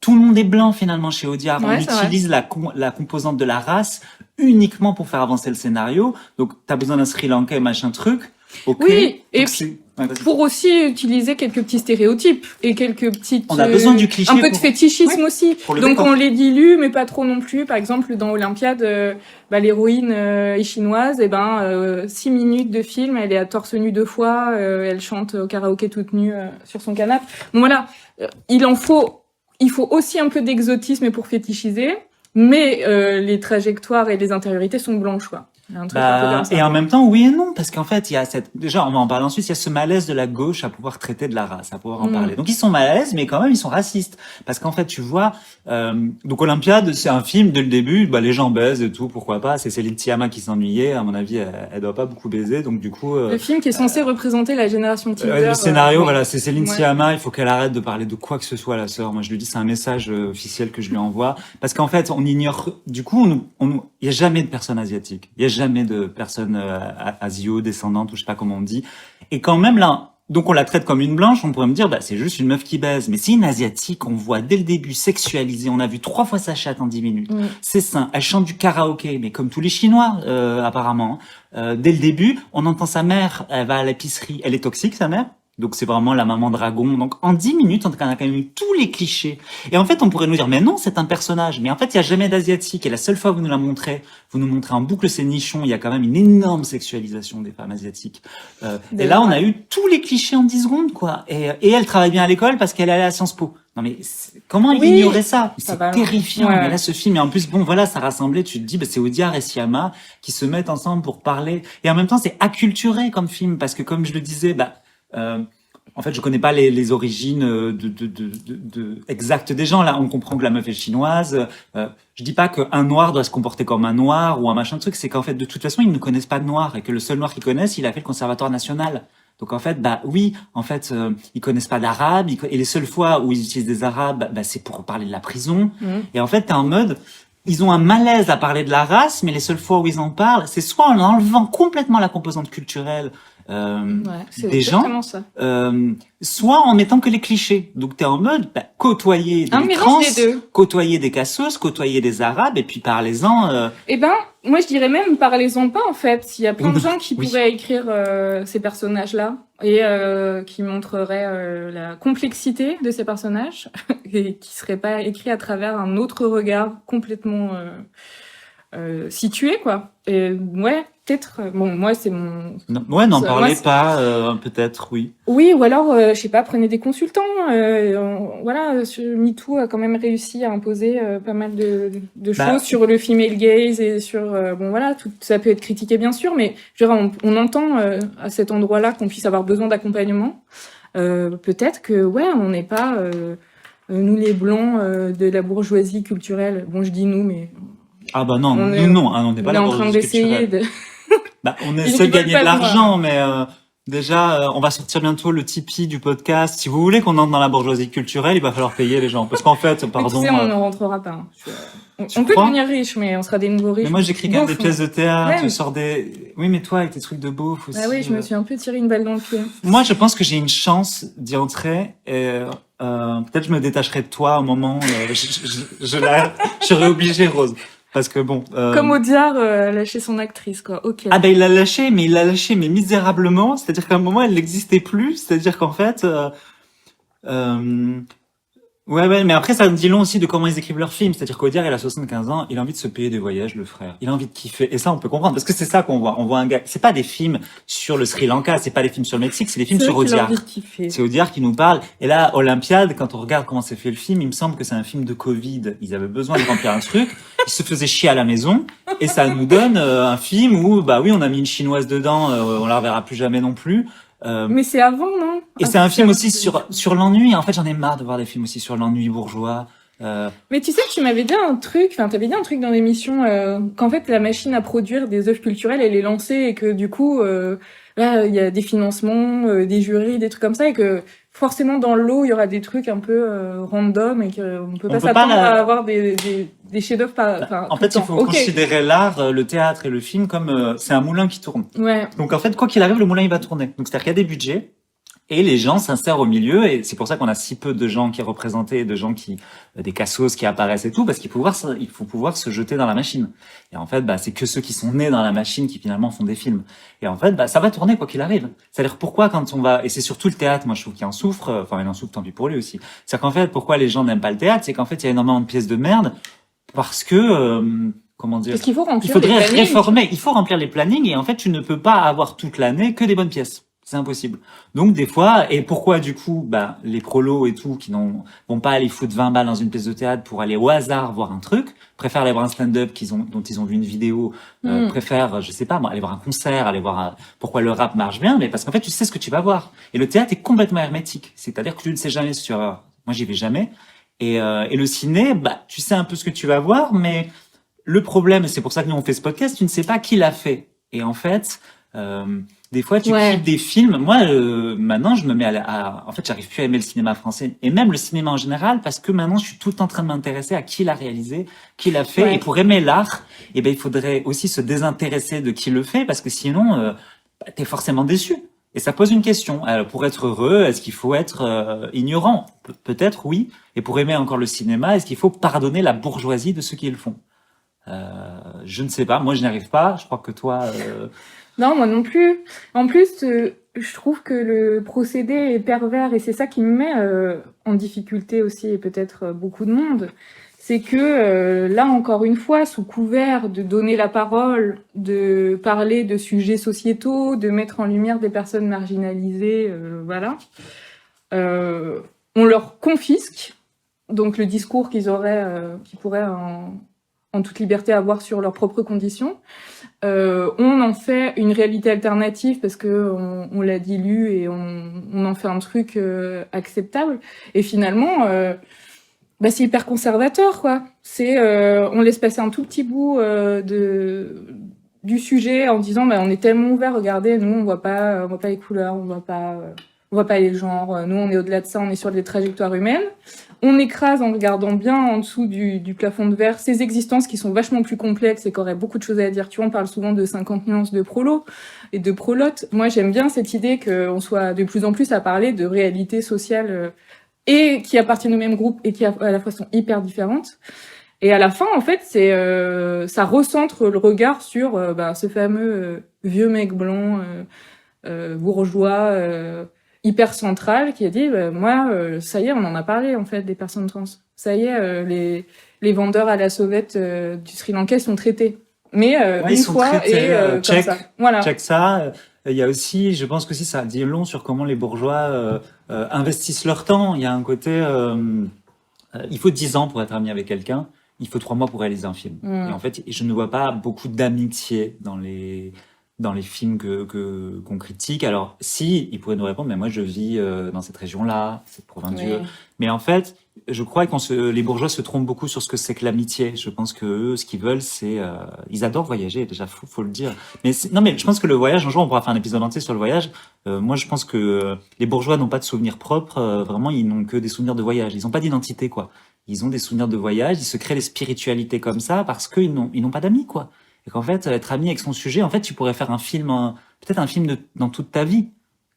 tout le monde est blanc finalement chez Audiard. On utilise la composante de la race uniquement pour faire avancer le scénario. Donc, t'as besoin d'un Sri Lankais, machin truc. Okay. Oui, et pour aussi utiliser quelques petits stéréotypes et quelques petites... On a besoin du cliché. Un peu de fétichisme aussi. Donc décor. on les dilue, mais pas trop non plus. Par exemple, dans Olympiade, l'héroïne est chinoise, et 6 minutes de film, elle est à torse nu 2 fois, elle chante au karaoké toute nue sur son canapé. Bon voilà, il faut aussi un peu d'exotisme pour fétichiser, mais les trajectoires et les intériorités sont blanches, quoi. Et en même temps, oui et non, parce qu'en fait, il y a déjà, on va en parler ensuite, il y a ce malaise de la gauche à pouvoir traiter de la race, à pouvoir en parler. Donc ils sont mal à l'aise, mais quand même, ils sont racistes. Parce qu'en fait, tu vois, donc Olympiade, c'est un film, dès le début, les gens baisent et tout, pourquoi pas, c'est Céline Sciamma qui s'ennuyait, à mon avis, elle doit pas beaucoup baiser, donc du coup... le film qui est censé représenter la génération Tinder. Le scénario, voilà, c'est Céline Sciamma, il faut qu'elle arrête de parler de quoi que ce soit, la sœur. Moi, je lui dis, c'est un message officiel que je lui envoie. Parce qu'en fait, on ignore, du coup, il y a jamais de personnes asiatiques. Il y a jamais de personnes asio-descendantes, ou je sais pas comment on dit. Et quand même, là, donc on la traite comme une blanche, on pourrait me dire, c'est juste une meuf qui baise. Mais c'est une asiatique, on voit dès le début sexualisée. On a vu 3 fois sa chatte en 10 minutes. C'est sain. Elle chante du karaoké, mais comme tous les Chinois, apparemment. Dès le début, on entend sa mère, elle va à l'épicerie. Elle est toxique, sa mère. Donc c'est vraiment la maman dragon. Donc en 10 minutes, on a quand même eu tous les clichés. Et en fait, on pourrait nous dire, mais non, c'est un personnage. Mais en fait, il y a jamais d'asiatique. Et la seule fois que vous nous la montrez, vous nous montrez en boucle ces nichons. Il y a quand même une énorme sexualisation des femmes asiatiques. Et là, on a eu tous les clichés en 10 secondes, quoi. Et elle travaille bien à l'école parce qu'elle est allée à Sciences Po. Non mais comment ignorer ça? C'est terrifiant. Ouais. Mais là, ce film, et en plus, bon, voilà, ça rassemblait. Tu te dis, c'est Audiard et Sciamma qui se mettent ensemble pour parler. Et en même temps, c'est acculturé comme film parce que, comme je le disais, en fait, je connais pas les origines exactes des gens. Là, on comprend que la meuf est chinoise. Je dis pas qu'un noir doit se comporter comme un noir ou un machin de truc. C'est qu'en fait, de toute façon, ils ne connaissent pas de noir et que le seul noir qu'ils connaissent, il a fait le Conservatoire national. Donc en fait, bah oui, en fait, ils connaissent pas d'arabe et les seules fois où ils utilisent des arabes, bah c'est pour parler de la prison. Et en fait, t'es en mode, ils ont un malaise à parler de la race, mais les seules fois où ils en parlent, c'est soit en enlevant complètement la composante culturelle c'est des gens, exactement ça. soit en mettant que les clichés. Donc t'es en mode côtoyer Un des mélange trans, des deux. côtoyer des cassos, côtoyer des arabes, et puis parlez-en. Eh ben, moi je dirais même parlez-en pas en fait. Il y a plein de gens qui Oui. pourraient écrire ces personnages-là et qui montreraient la complexité de ces personnages et qui seraient pas écrits à travers un autre regard complètement situé quoi. Et ouais, peut-être. Bon, moi c'est mon. Non, ouais, n'en Ça, parlez moi, pas, peut-être, oui. Oui, ou alors, je sais pas, prenez des consultants. Voilà, MeToo a quand même réussi à imposer pas mal de choses sur le female gaze et sur... bon, voilà, tout ça peut être critiqué, bien sûr, mais je veux dire, on entend à cet endroit-là qu'on puisse avoir besoin d'accompagnement. Peut-être que, ouais, on n'est pas, nous les blancs de la bourgeoisie culturelle. Bon, je dis nous, mais... Ah bah non, on nous non, on n'est pas est la en train bourgeoisie d'essayer culturelle. de... Bah, on Ils essaie de veulent gagner pas de de moi. l'argent, mais déjà, on va sortir bientôt le Tipeee du podcast. Si vous voulez qu'on entre dans la bourgeoisie culturelle, il va falloir payer les gens. Parce qu'en fait, Mais pardon... tu sais, on ne rentrera pas. Hein. Tu On peut crois devenir riche, mais on sera des nouveaux riches. Mais moi, j'écris quand même des Beauf, pièces de théâtre, Ouais. je sors des... Oui, mais toi, avec tes trucs de beauf aussi... Ah oui, je me suis un peu tiré une balle dans le pied. Moi, je pense que j'ai une chance d'y entrer et peut-être je me détacherai de toi au moment où je serai obligé, Rose. Parce que bon... Comme Audiard lâcher son actrice, quoi. Ok. Ah ben il l'a lâché, mais il l'a lâché mais misérablement. C'est-à-dire qu'à un moment, elle n'existait plus. C'est-à-dire qu'en fait... ouais, mais après, ça me dit long aussi de comment ils écrivent leurs films. C'est-à-dire qu'Audiard, il a 75 ans, il a envie de se payer des voyages, le frère. Il a envie de kiffer. Et ça, on peut comprendre. Parce que c'est ça qu'on voit. On voit un gars... C'est pas des films sur le Sri Lanka, c'est pas des films sur le Mexique, c'est des films sur Audiard. C'est Audiard qui nous parle. Et là, Olympiade, quand on regarde comment c'est fait le film, il me semble que c'est un film de Covid. Ils avaient besoin de remplir un truc. Ils se faisaient chier à la maison. Et ça nous donne un film où, bah oui, on a mis une chinoise dedans, on la reverra plus jamais non plus. Mais c'est avant, non? Et c'est un film aussi sur l'ennui. En fait, j'en ai marre de voir des films aussi sur l'ennui bourgeois. Mais tu sais que tu m'avais dit un truc, enfin, t'avais dit un truc dans l'émission, qu'en fait, la machine à produire des œuvres culturelles, elle est lancée et que du coup, là, il y a des financements, des jurys, des trucs comme ça et que forcément, dans l'eau, il y aura des trucs un peu random et qu'on peut pas s'attendre à avoir des chefs-d'œuvre en fait, il faut considérer l'art, le théâtre et le film comme c'est un moulin qui tourne. Ouais. Donc en fait, quoi qu'il arrive, le moulin il va tourner. Donc c'est-à-dire qu'il y a des budgets et les gens s'insèrent au milieu et c'est pour ça qu'on a si peu de gens qui représentés, de gens qui des cassos qui apparaissent et tout parce qu'il faut pouvoir se jeter dans la machine. Et en fait, bah c'est que ceux qui sont nés dans la machine qui finalement font des films. Et en fait, bah ça va tourner quoi qu'il arrive. C'est-à-dire pourquoi quand on va et c'est surtout le théâtre, moi je trouve qu'il en souffre, enfin il en souffre tant pis pour lui aussi. C'est-à-dire qu'en fait, pourquoi les gens n'aiment pas le théâtre, c'est qu'en fait, il y a énormément de pièces de merde parce que comment dire, parce qu'il faut remplir il faudrait les plannings. réformer, il faut remplir les plannings et en fait, tu ne peux pas avoir toute l'année que des bonnes pièces. C'est impossible. Donc des fois, et pourquoi du coup, bah les prolos et tout qui vont pas aller foutre 20 balles dans une pièce de théâtre pour aller au hasard voir un truc, préfèrent aller voir un stand-up dont ils ont vu une vidéo, préfèrent, je sais pas moi, aller voir un concert, aller voir pourquoi le rap marche bien, mais parce qu'en fait tu sais ce que tu vas voir. Et le théâtre est complètement hermétique, c'est-à-dire que tu ne sais jamais sur. Moi j'y vais jamais. Et le ciné, bah tu sais un peu ce que tu vas voir, mais le problème, et c'est pour ça que nous on fait ce podcast, tu ne sais pas qui l'a fait. Et en fait. Des fois, tu kiffes des films. Moi, maintenant, je me mets en fait, j'arrive plus à aimer le cinéma français et même le cinéma en général parce que maintenant, je suis tout le temps en train de m'intéresser à qui l'a réalisé, qui l'a fait. Ouais. Et pour aimer l'art, eh ben, il faudrait aussi se désintéresser de qui le fait parce que sinon, t'es forcément déçu. Et ça pose une question. Alors, pour être heureux, est-ce qu'il faut être ignorant? Peut-être, oui. Et pour aimer encore le cinéma, est-ce qu'il faut pardonner la bourgeoisie de ceux qui le font? Je ne sais pas. Moi, je n'y arrive pas. Je crois que toi. Non, moi non plus. En plus, je trouve que le procédé est pervers et c'est ça qui me met en difficulté aussi et peut-être beaucoup de monde. C'est que là, encore une fois, sous couvert de donner la parole, de parler de sujets sociétaux, de mettre en lumière des personnes marginalisées, voilà, on leur confisque donc le discours qu'ils pourraient en toute liberté à voir sur leurs propres conditions. On en fait une réalité alternative parce que on la dilue et on en fait un truc acceptable. Et finalement, c'est hyper conservateur, quoi. C'est on laisse passer un tout petit bout du sujet en disant on est tellement ouvert, regardez, nous on voit pas les couleurs, on voit pas les genres, nous on est au-delà de ça, on est sur des trajectoires humaines. On écrase en regardant bien en dessous du plafond de verre ces existences qui sont vachement plus complexes et qui auraient beaucoup de choses à dire. Tu vois, on parle souvent de 50 nuances de prolo et de prolote. Moi, j'aime bien cette idée qu'on soit de plus en plus à parler de réalités sociales et qui appartiennent au même groupe et qui à la fois sont hyper différentes. Et à la fin, en fait, ça recentre le regard sur ce fameux vieux mec blanc, bourgeois, hyper central, qui a dit ça y est, on en a parlé en fait des personnes trans. Ça y est, les vendeurs à la sauvette du Sri Lanka sont traités. Mais une fois traités, et check, comme ça. Voilà. Check ça. Il y a aussi, je pense que aussi ça dit long sur comment les bourgeois investissent leur temps. Il y a un côté, il faut 10 ans pour être ami avec quelqu'un. Il faut 3 mois pour réaliser un film. Et en fait, je ne vois pas beaucoup d'amitié dans les films qu'on critique. Alors, si, ils pourraient nous répondre, mais moi, je vis dans cette région-là, cette province-là. Oui. Mais en fait, je crois que les bourgeois se trompent beaucoup sur ce que c'est que l'amitié. Je pense que eux, ce qu'ils veulent, c'est... ils adorent voyager, déjà, faut le dire. Mais non, mais je pense que le voyage, un jour, on pourra faire un épisode entier sur le voyage. Moi, je pense que les bourgeois n'ont pas de souvenirs propres. Vraiment, ils n'ont que des souvenirs de voyage. Ils n'ont pas d'identité, quoi. Ils ont des souvenirs de voyage. Ils se créent des spiritualités comme ça parce qu'ils n'ont pas d'amis, quoi. Et qu'en fait, être ami avec son sujet, en fait, tu pourrais faire un film, peut-être un film dans toute ta vie.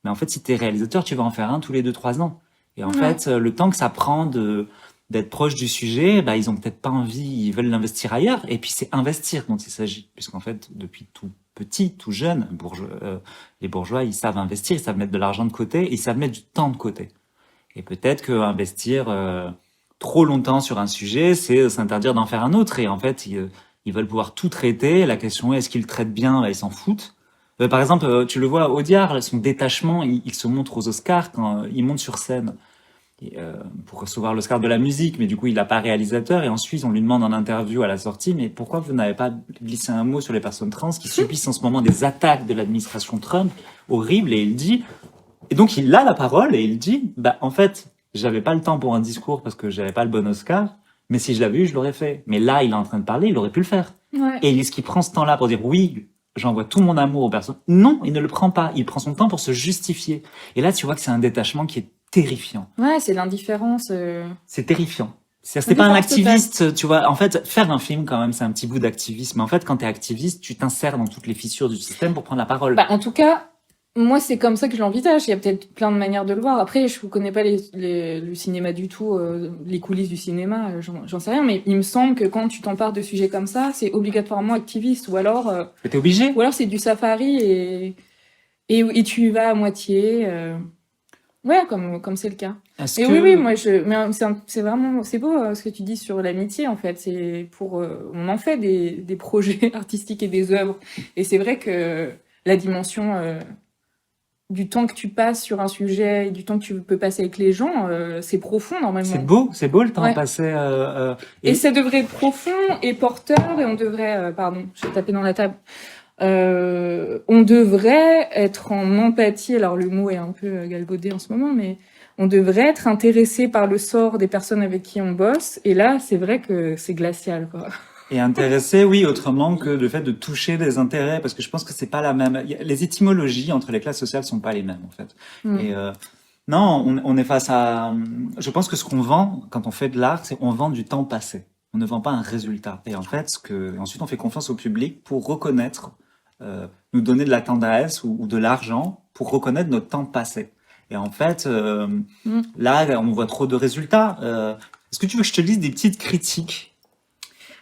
Mais en fait, si t'es réalisateur, tu vas en faire un tous les 2-3 ans. Et en fait, le temps que ça prend d'être proche du sujet, ils ont peut-être pas envie, ils veulent l'investir ailleurs. Et puis c'est investir dont il s'agit, puisqu'en fait, depuis tout petit, tout jeune, les bourgeois, ils savent investir, ils savent mettre de l'argent de côté, ils savent mettre du temps de côté. Et peut-être que investir trop longtemps sur un sujet, c'est s'interdire d'en faire un autre. Et en fait, ils veulent pouvoir tout traiter. La question est, est-ce qu'ils le traitent bien? Ils s'en foutent. Par exemple, tu le vois, Audiard, son détachement, il se montre aux Oscars quand il monte sur scène pour recevoir l'Oscar de la musique, mais du coup, il n'a pas réalisateur. Et ensuite, on lui demande en interview à la sortie, mais pourquoi vous n'avez pas glissé un mot sur les personnes trans qui subissent en ce moment des attaques de l'administration Trump horribles? Et il dit, et donc il a la parole et il dit, en fait, j'avais pas le temps pour un discours parce que j'avais pas le bon Oscar. Mais si je l'avais eu, je l'aurais fait. Mais là, il est en train de parler, il aurait pu le faire. Ouais. Et est-ce qu'il prend ce temps-là pour dire oui, j'envoie tout mon amour aux personnes? Non, il ne le prend pas. Il prend son temps pour se justifier. Et là, tu vois que c'est un détachement qui est terrifiant. Ouais, c'est l'indifférence. C'est terrifiant. C'est pas un activiste, tu vois. En fait, faire un film, quand même, c'est un petit bout d'activisme. Mais en fait, quand t'es activiste, tu t'insères dans toutes les fissures du système pour prendre la parole. En tout cas, moi, c'est comme ça que je l'envisage. Il y a peut-être plein de manières de le voir. Après, je ne connais pas le cinéma du tout, les coulisses du cinéma, j'en sais rien. Mais il me semble que quand tu t'empares de sujets comme ça, c'est obligatoirement activiste. Ou alors... t'es obligé. Ou alors c'est du safari et tu y vas à moitié. Ouais, comme c'est le cas. Et oui, moi, mais c'est beau ce que tu dis sur l'amitié, en fait. C'est on en fait des projets artistiques et des œuvres. Et c'est vrai que la dimension... du temps que tu passes sur un sujet et du temps que tu peux passer avec les gens, c'est profond normalement. C'est beau le temps passé. Et ça devrait être profond et porteur et on devrait, pardon, je vais taper dans la table. On devrait être en empathie. Alors le mot est un peu galvaudé en ce moment, mais on devrait être intéressé par le sort des personnes avec qui on bosse. Et là, c'est vrai que c'est glacial, quoi. Et intéressé, oui, autrement que le fait de toucher des intérêts, parce que je pense que c'est pas la même. Les étymologies entre les classes sociales sont pas les mêmes, en fait. Et non, on est face à. Je pense que ce qu'on vend quand on fait de l'art, c'est on vend du temps passé. On ne vend pas un résultat. Et en fait, ensuite, on fait confiance au public pour reconnaître, nous donner de la tendresse ou de l'argent pour reconnaître notre temps passé. Et en fait, là, on voit trop de résultats. Est-ce que tu veux que je te lise des petites critiques?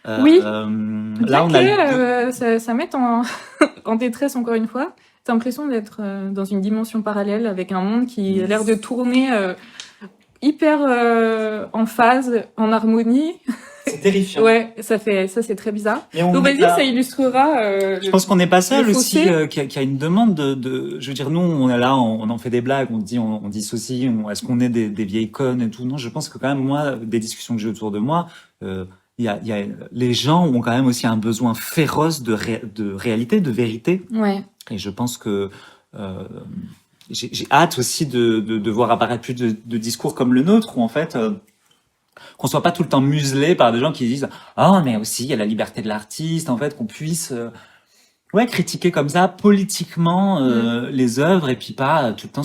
Oui. Là, on a ça met en détresse encore une fois. T'as l'impression d'être dans une dimension parallèle avec un monde qui a l'air de tourner hyper en phase, en harmonie. C'est terrifiant. Ouais, ça c'est très bizarre. Donc vas-y, ça illustrera. Je pense qu'on n'est pas seul aussi, qu'il y a une demande je veux dire, nous, on est là, on en fait des blagues, on dit ceci, est-ce qu'on est des vieilles connes et tout. Non, je pense que quand même, moi, des discussions que j'ai autour de moi, les gens ont quand même aussi un besoin féroce de réalité, de vérité. Ouais. Et je pense que j'ai hâte aussi de voir apparaître plus de discours comme le nôtre, où en fait, qu'on soit pas tout le temps muselé par des gens qui disent «Oh, mais aussi, il y a la liberté de l'artiste», en fait, qu'on puisse critiquer comme ça politiquement les œuvres et puis pas tout le temps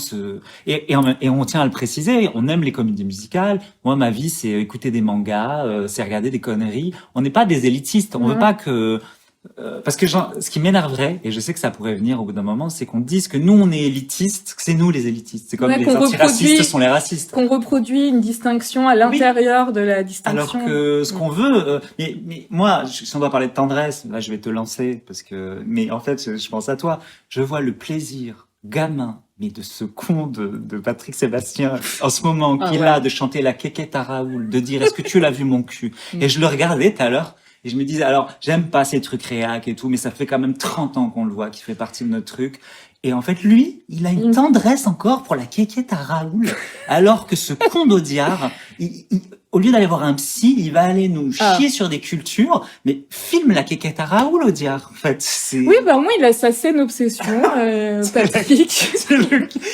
et on tient à le préciser, on aime les comédies musicales. Moi, ma vie, c'est écouter des mangas, c'est regarder des conneries. On n'est pas des élitistes, on veut pas que parce que ce qui m'énerverait, et je sais que ça pourrait venir au bout d'un moment, c'est qu'on dise que nous on est élitistes, que c'est nous les élitistes. C'est comme les antiracistes sont les racistes. Qu'on reproduit une distinction à l'intérieur de la distinction. Alors que ce qu'on veut, mais moi, si on doit parler de tendresse, là je vais te lancer parce que, mais en fait, je pense à toi. Je vois le plaisir gamin, mais de ce con de Patrick Sébastien en ce moment qu'il a de chanter la quéquette à Raoul, de dire est-ce que tu l'as vu mon cul? Et je le regardais tout à l'heure. Et je me disais, alors, j'aime pas ces trucs réac et tout, mais ça fait quand même 30 ans qu'on le voit, qu'il fait partie de notre truc. Et en fait, lui, il a une tendresse encore pour la quéquette à Raoul, alors que ce con d'Audiard, au lieu d'aller voir un psy, il va aller nous chier sur des cultures, mais filme la quéquette à Raoul, Audiard, en fait. Oui, bah, au moins, il a sa saine obsession, Patrick.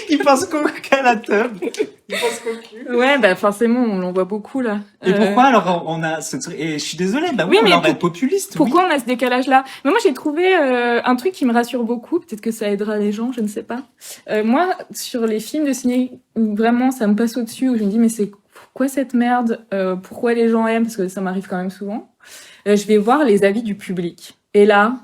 Il pense qu'à la teub. Il pense qu'au cul. Ouais, bah, forcément, on l'en voit beaucoup, là. Et pourquoi, alors, on a ce truc, et je suis désolée, bah oui, on va être populiste. Pourquoi on a ce décalage-là? Mais moi, j'ai trouvé, un truc qui me rassure beaucoup. Peut-être que ça aidera les gens, je ne sais pas. Moi, sur les films de ciné, où vraiment, ça me passe au-dessus, où je me dis, mais c'est quoi cette merde? Pourquoi les gens aiment? Parce que ça m'arrive quand même souvent. Je vais voir les avis du public. Et là,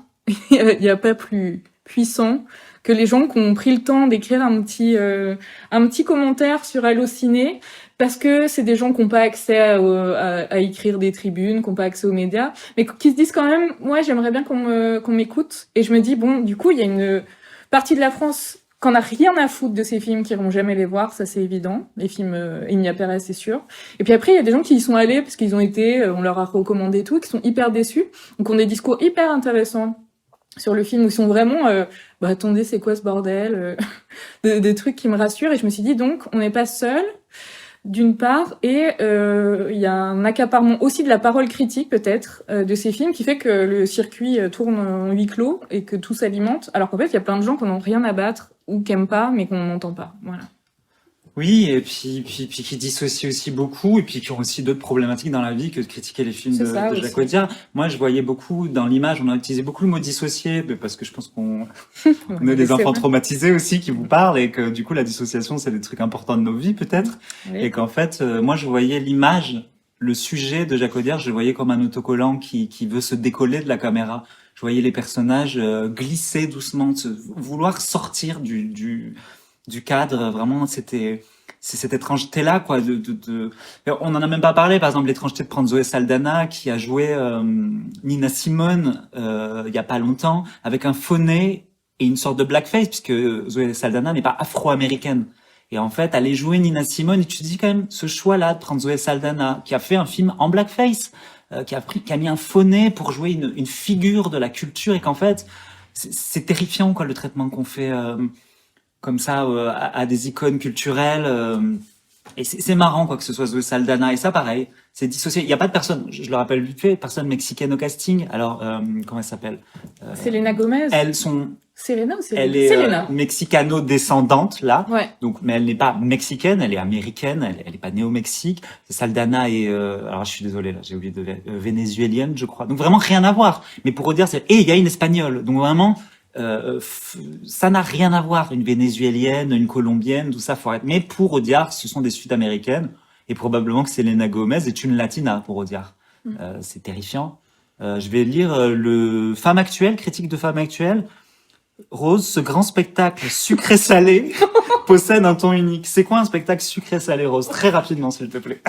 il n'y a pas plus puissant que les gens qui ont pris le temps d'écrire un petit commentaire sur Allociné, parce que c'est des gens qui n'ont pas accès à écrire des tribunes, qui n'ont pas accès aux médias, mais qui se disent quand même, ouais, j'aimerais bien qu'on m'écoute. Et je me dis, bon, du coup, il y a une partie de la France qu'on n'a rien à foutre de ces films, qui iront jamais les voir, ça c'est évident. Les films Enya Pérez, c'est sûr. Et puis après, il y a des gens qui y sont allés parce qu'ils ont été, on leur a recommandé tout, qui sont hyper déçus, donc ont des discours hyper intéressants sur le film, où ils sont vraiment, bah attendez, c'est quoi ce bordel, des trucs qui me rassurent. Et je me suis dit, donc, on n'est pas seul, d'une part, et il y a un accaparement aussi de la parole critique, peut-être, de ces films, qui fait que le circuit tourne en huis clos et que tout s'alimente, alors qu'en fait, il y a plein de gens qui n'ont rien à battre, ou qui aiment pas, mais qu'on n'entend pas. Voilà. Oui, et puis qui dissocient aussi beaucoup, et puis qui ont aussi d'autres problématiques dans la vie que de critiquer les films de Jacques Audiard. Moi, je voyais beaucoup dans l'image, on a utilisé beaucoup le mot dissocié, parce que je pense qu'on a des enfants traumatisés aussi qui vous parlent, et que du coup, la dissociation, c'est des trucs importants de nos vies, peut-être. Oui. Et qu'en fait, moi, je voyais l'image, le sujet de Jacques Audiard, je le voyais comme un autocollant qui veut se décoller de la caméra. Je voyais les personnages glisser doucement, vouloir sortir du cadre. Vraiment, c'était cette étrangeté là, quoi. On en a même pas parlé. Par exemple, l'étrangeté de prendre Zoé Saldana, qui a joué Nina Simone il y a pas longtemps, avec un faux nez et une sorte de blackface, puisque Zoé Saldana n'est pas afro-américaine. Et en fait, aller jouer Nina Simone, et tu te dis quand même, ce choix-là de prendre Zoé Saldana, qui a fait un film en blackface, qui a mis un faux nez pour jouer une figure de la culture, et qu'en fait, c'est terrifiant, quoi, le traitement qu'on fait comme ça à des icônes culturelles. Et c'est marrant, quoi, que ce soit Zoé Saldana. Et ça, pareil, c'est dissocié. Il n'y a pas de personne, je le rappelle vite fait, personne mexicaine au casting. Alors, comment elle s'appelle Selena Gomez. Elles sont... Selena ou Selena? Elle est mexicano-descendante, là. Ouais. Donc, mais elle n'est pas mexicaine, elle est américaine, elle est pas née au Mexique. Saldana est, alors je suis désolé, là, j'ai oublié de vénézuélienne, je crois. Donc vraiment rien à voir. Mais pour redire, et il y a une espagnole. Donc vraiment, ça n'a rien à voir. Une vénézuélienne, une colombienne, tout ça, faut arrêter. Mais pour Audiard, ce sont des Sud-américaines. Et probablement que Selena Gomez est une latina pour Audiard. C'est terrifiant. Je vais lire le Femme Actuelle, critique de Femme Actuelle. Rose, ce grand spectacle sucré-salé possède un ton unique. C'est quoi un spectacle sucré-salé, Rose? Très rapidement, s'il te plaît.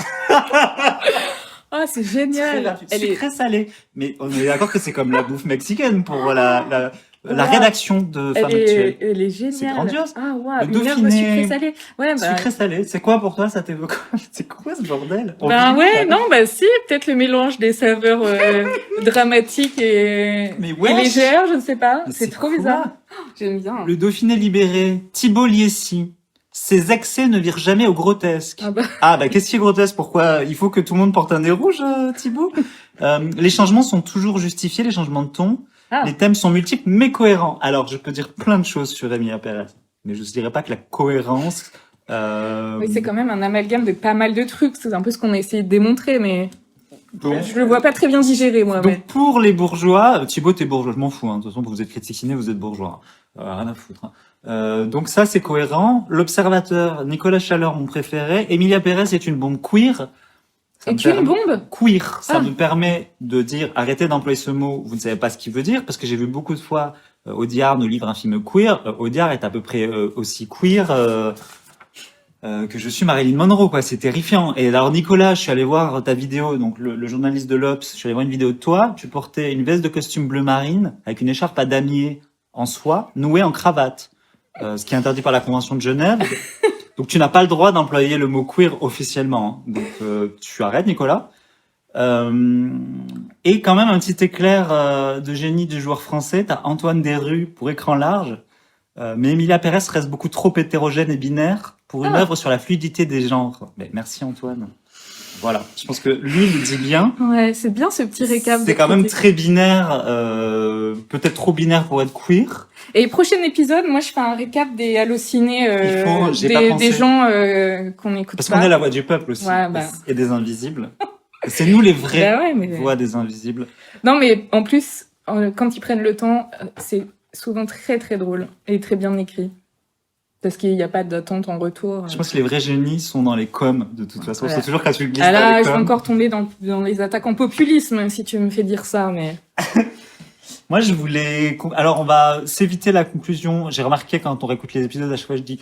Ah, c'est génial. Sucré-salé. Mais on est d'accord que c'est comme la bouffe mexicaine pour la rédaction de Femme Actuelle. Elle est géniale. C'est grandiose. Ah, waouh. Le Dauphiné. Sucré-salé. Ouais, bah. Sucré-salé. C'est quoi pour toi, ça t'évoque? C'est quoi ce bordel? Ben ouais, non, bah si, peut-être le mélange des saveurs dramatiques et légères, je ne sais pas. C'est trop bizarre. J'aime bien. Le Dauphiné libéré, Thibault Liesi, Ces excès ne virent jamais au grotesque. Ah bah qu'est-ce qui est grotesque? Pourquoi il faut que tout le monde porte un nez rouge, Thibaut? Les changements sont toujours justifiés, les changements de ton. Ah. Les thèmes sont multiples mais cohérents. Alors je peux dire plein de choses sur Emilia Pérez, mais je ne dirais pas que la cohérence... Oui, c'est quand même un amalgame de pas mal de trucs. C'est un peu ce qu'on a essayé de démontrer, mais Donc, je le vois pas très bien digérer, moi. donc pour les bourgeois, Thibaut, t'es bourgeois, je m'en fous. Hein. De toute façon, vous êtes critique ciné, vous êtes bourgeois. Rien à foutre. Hein. Donc ça, c'est cohérent. L'Observateur, Nicolas Chaleur, mon préféré. Emilia Pérez est une bombe queer. Est une bombe Queer. Ça me permet de dire, arrêtez d'employer ce mot, vous ne savez pas ce qu'il veut dire, parce que j'ai vu beaucoup de fois Audiard nous livre un film queer. Audiard est à peu près aussi queer que je suis Marilyn Monroe, quoi. C'est terrifiant. Et alors, Nicolas, je suis allé voir ta vidéo, donc le journaliste de l'Obs, je suis allé voir une vidéo de toi. Tu portais une veste de costume bleu marine avec une écharpe à damier en soie, nouée en cravate, ce qui est interdit par la Convention de Genève. Donc, tu n'as pas le droit d'employer le mot queer officiellement. Hein. Donc, tu arrêtes, Nicolas. Et quand même, un petit éclair de génie du joueur français. T'as Antoine Desrues pour Écran large. Mais Emilia Pérez reste beaucoup trop hétérogène et binaire pour une œuvre sur la fluidité des genres. Mais merci Antoine. Voilà, je pense que lui il le dit bien. Ouais, c'est bien ce petit récap. C'est quand même très binaire, peut-être trop binaire pour être queer. Et prochain épisode, moi je fais un récap des hallucinés des gens qu'on écoute Parce pas. qu'on est la voix du peuple aussi, ouais, et des invisibles. C'est nous les vraies ouais, voix des invisibles. Non mais en plus, quand ils prennent le temps, c'est souvent très très drôle et très bien écrit. Parce qu'il n'y a pas d'attente en retour. Je pense que les vrais génies sont dans les coms, de toute façon. Voilà. C'est toujours quand tu glisses là, dans les je vais coms. encore tomber dans les attaques en populisme, si tu me fais dire ça, mais... Moi, je voulais... Alors, on va s'éviter la conclusion. J'ai remarqué quand on réécoute les épisodes, à chaque fois, je dis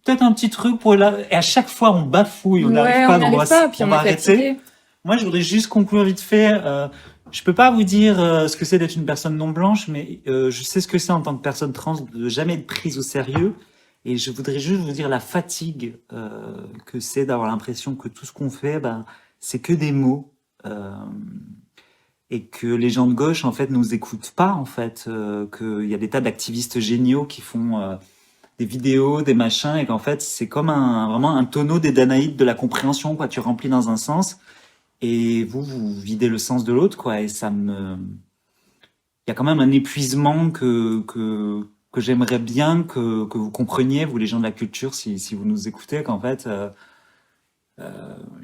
peut-être un petit truc pour là. Et à chaque fois, on bafouille, on n'arrive pas, donc on va arrêter. Moi, je voudrais juste conclure vite fait. Je peux pas vous dire ce que c'est d'être une personne non blanche, mais je sais ce que c'est en tant que personne trans de jamais être prise au sérieux. Et je voudrais juste vous dire la fatigue que c'est d'avoir l'impression que tout ce qu'on fait, c'est que des mots. Et que les gens de gauche, en fait, nous écoutent pas, en fait. Qu'il y a des tas d'activistes géniaux qui font des vidéos, des machins, et qu'en fait, c'est comme vraiment un tonneau des Danaïdes de la compréhension, quoi. Tu remplis dans un sens, et vous videz le sens de l'autre, quoi. Et ça me... Il y a quand même un épuisement que j'aimerais bien que vous compreniez, vous les gens de la culture, si vous nous écoutez, qu'en fait,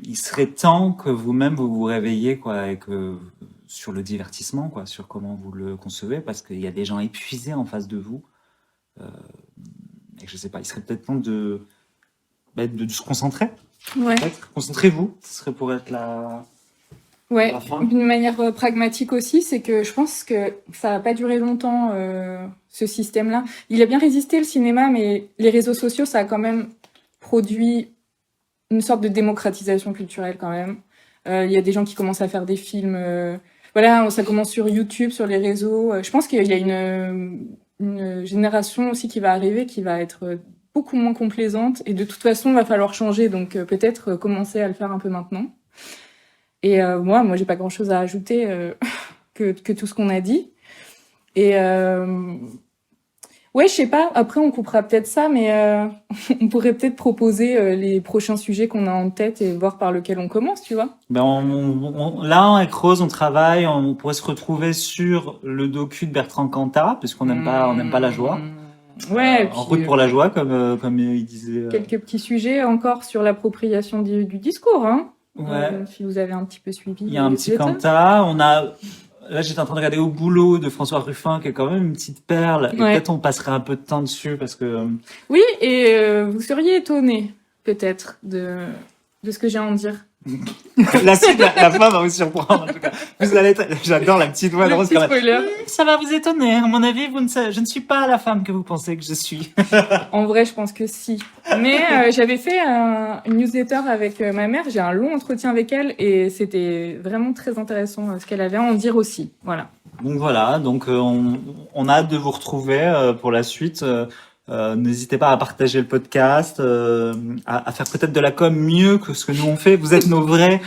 il serait temps que vous-même vous vous réveilliez, quoi, et que sur le divertissement, quoi, sur comment vous le concevez, parce qu'il y a des gens épuisés en face de vous, et que je sais pas, il serait peut-être temps de se concentrer. Ouais. Concentrez-vous, ce serait pour être la... Ouais, d'une manière pragmatique aussi, c'est que je pense que ça va pas durer longtemps, ce système-là. Il a bien résisté, le cinéma, mais les réseaux sociaux, ça a quand même produit une sorte de démocratisation culturelle quand même. Il y a des gens qui commencent à faire des films. Voilà, ça commence sur YouTube, sur les réseaux. Je pense qu'il y a une génération aussi qui va arriver, qui va être beaucoup moins complaisante. Et de toute façon, il va falloir changer, donc peut-être commencer à le faire un peu maintenant. Et moi, j'ai pas grand-chose à ajouter que tout ce qu'on a dit. Et ouais, je sais pas. Après, on coupera peut-être ça, mais on pourrait peut-être proposer les prochains sujets qu'on a en tête et voir par lequel on commence, tu vois. Là, avec Rose, on travaille. On pourrait se retrouver sur le docu de Bertrand Cantat, puisqu'on n'aime pas la joie. Ouais. En route pour la joie, comme il disait. Quelques petits sujets encore sur l'appropriation du discours, hein. Ouais. Si vous avez un petit peu suivi. Il y a un petit Cantat. Là, j'étais en train de regarder Au boulot de François Ruffin, qui est quand même une petite perle. Et peut-être on passerait un peu de temps dessus parce que... Oui, et vous seriez étonné, peut-être, de ce que j'ai à en dire. La suite, la fin va vous surprendre, en tout cas. Vous allez j'adore la petite voix de Rose. Ça va vous étonner. À mon avis, je ne suis pas la femme que vous pensez que je suis. En vrai, je pense que si. Mais j'avais fait une newsletter avec ma mère. J'ai un long entretien avec elle et c'était vraiment très intéressant ce qu'elle avait à en dire aussi. Voilà. Donc voilà. Donc on a hâte de vous retrouver pour la suite. N'hésitez pas à partager le podcast, à faire peut-être de la com mieux que ce que nous on fait. Vous êtes nos vrais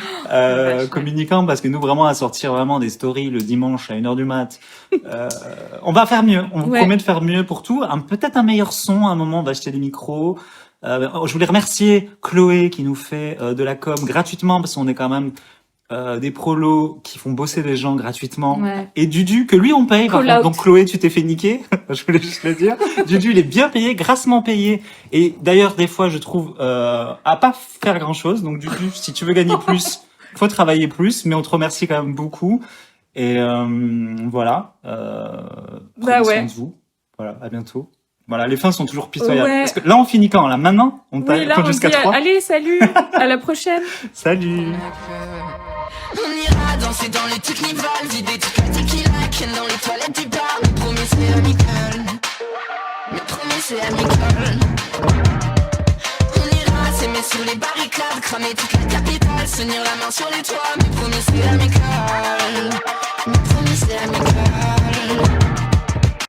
communicants, parce que nous vraiment à sortir vraiment des stories le dimanche à 1h du mat. On va faire mieux. On vous promet de faire mieux pour tout. Peut-être un meilleur son. À un moment, on va acheter des micros. Je voulais remercier Chloé qui nous fait de la com gratuitement parce qu'on est quand même des prolos qui font bosser les gens gratuitement. Ouais. Et Dudu, que lui on paye. Par Call contre. out. Donc Chloé, tu t'es fait niquer. Je voulais juste le dire. Dudu, il est bien payé, grassement payé. Et d'ailleurs, des fois, je trouve à pas faire grand chose. Donc Dudu, si tu veux gagner plus, faut travailler plus. Mais on te remercie quand même beaucoup. Et voilà. Prenez soin de vous. Voilà, à bientôt. Voilà, les fins sont toujours pitoyables. Ouais. Parce que là, on finit quand? Là, maintenant? On Oui, là, compte on jusqu'à dit 3? allez, salut, à la prochaine. Salut! On ira danser dans les technivals, vider toute la tequila, ken dans les toilettes du bar. Mais promis c'est amical, mais promis c'est amical. On ira s'aimer sous les barricades, cramer toute la capitale, se tenir la main sur les toits.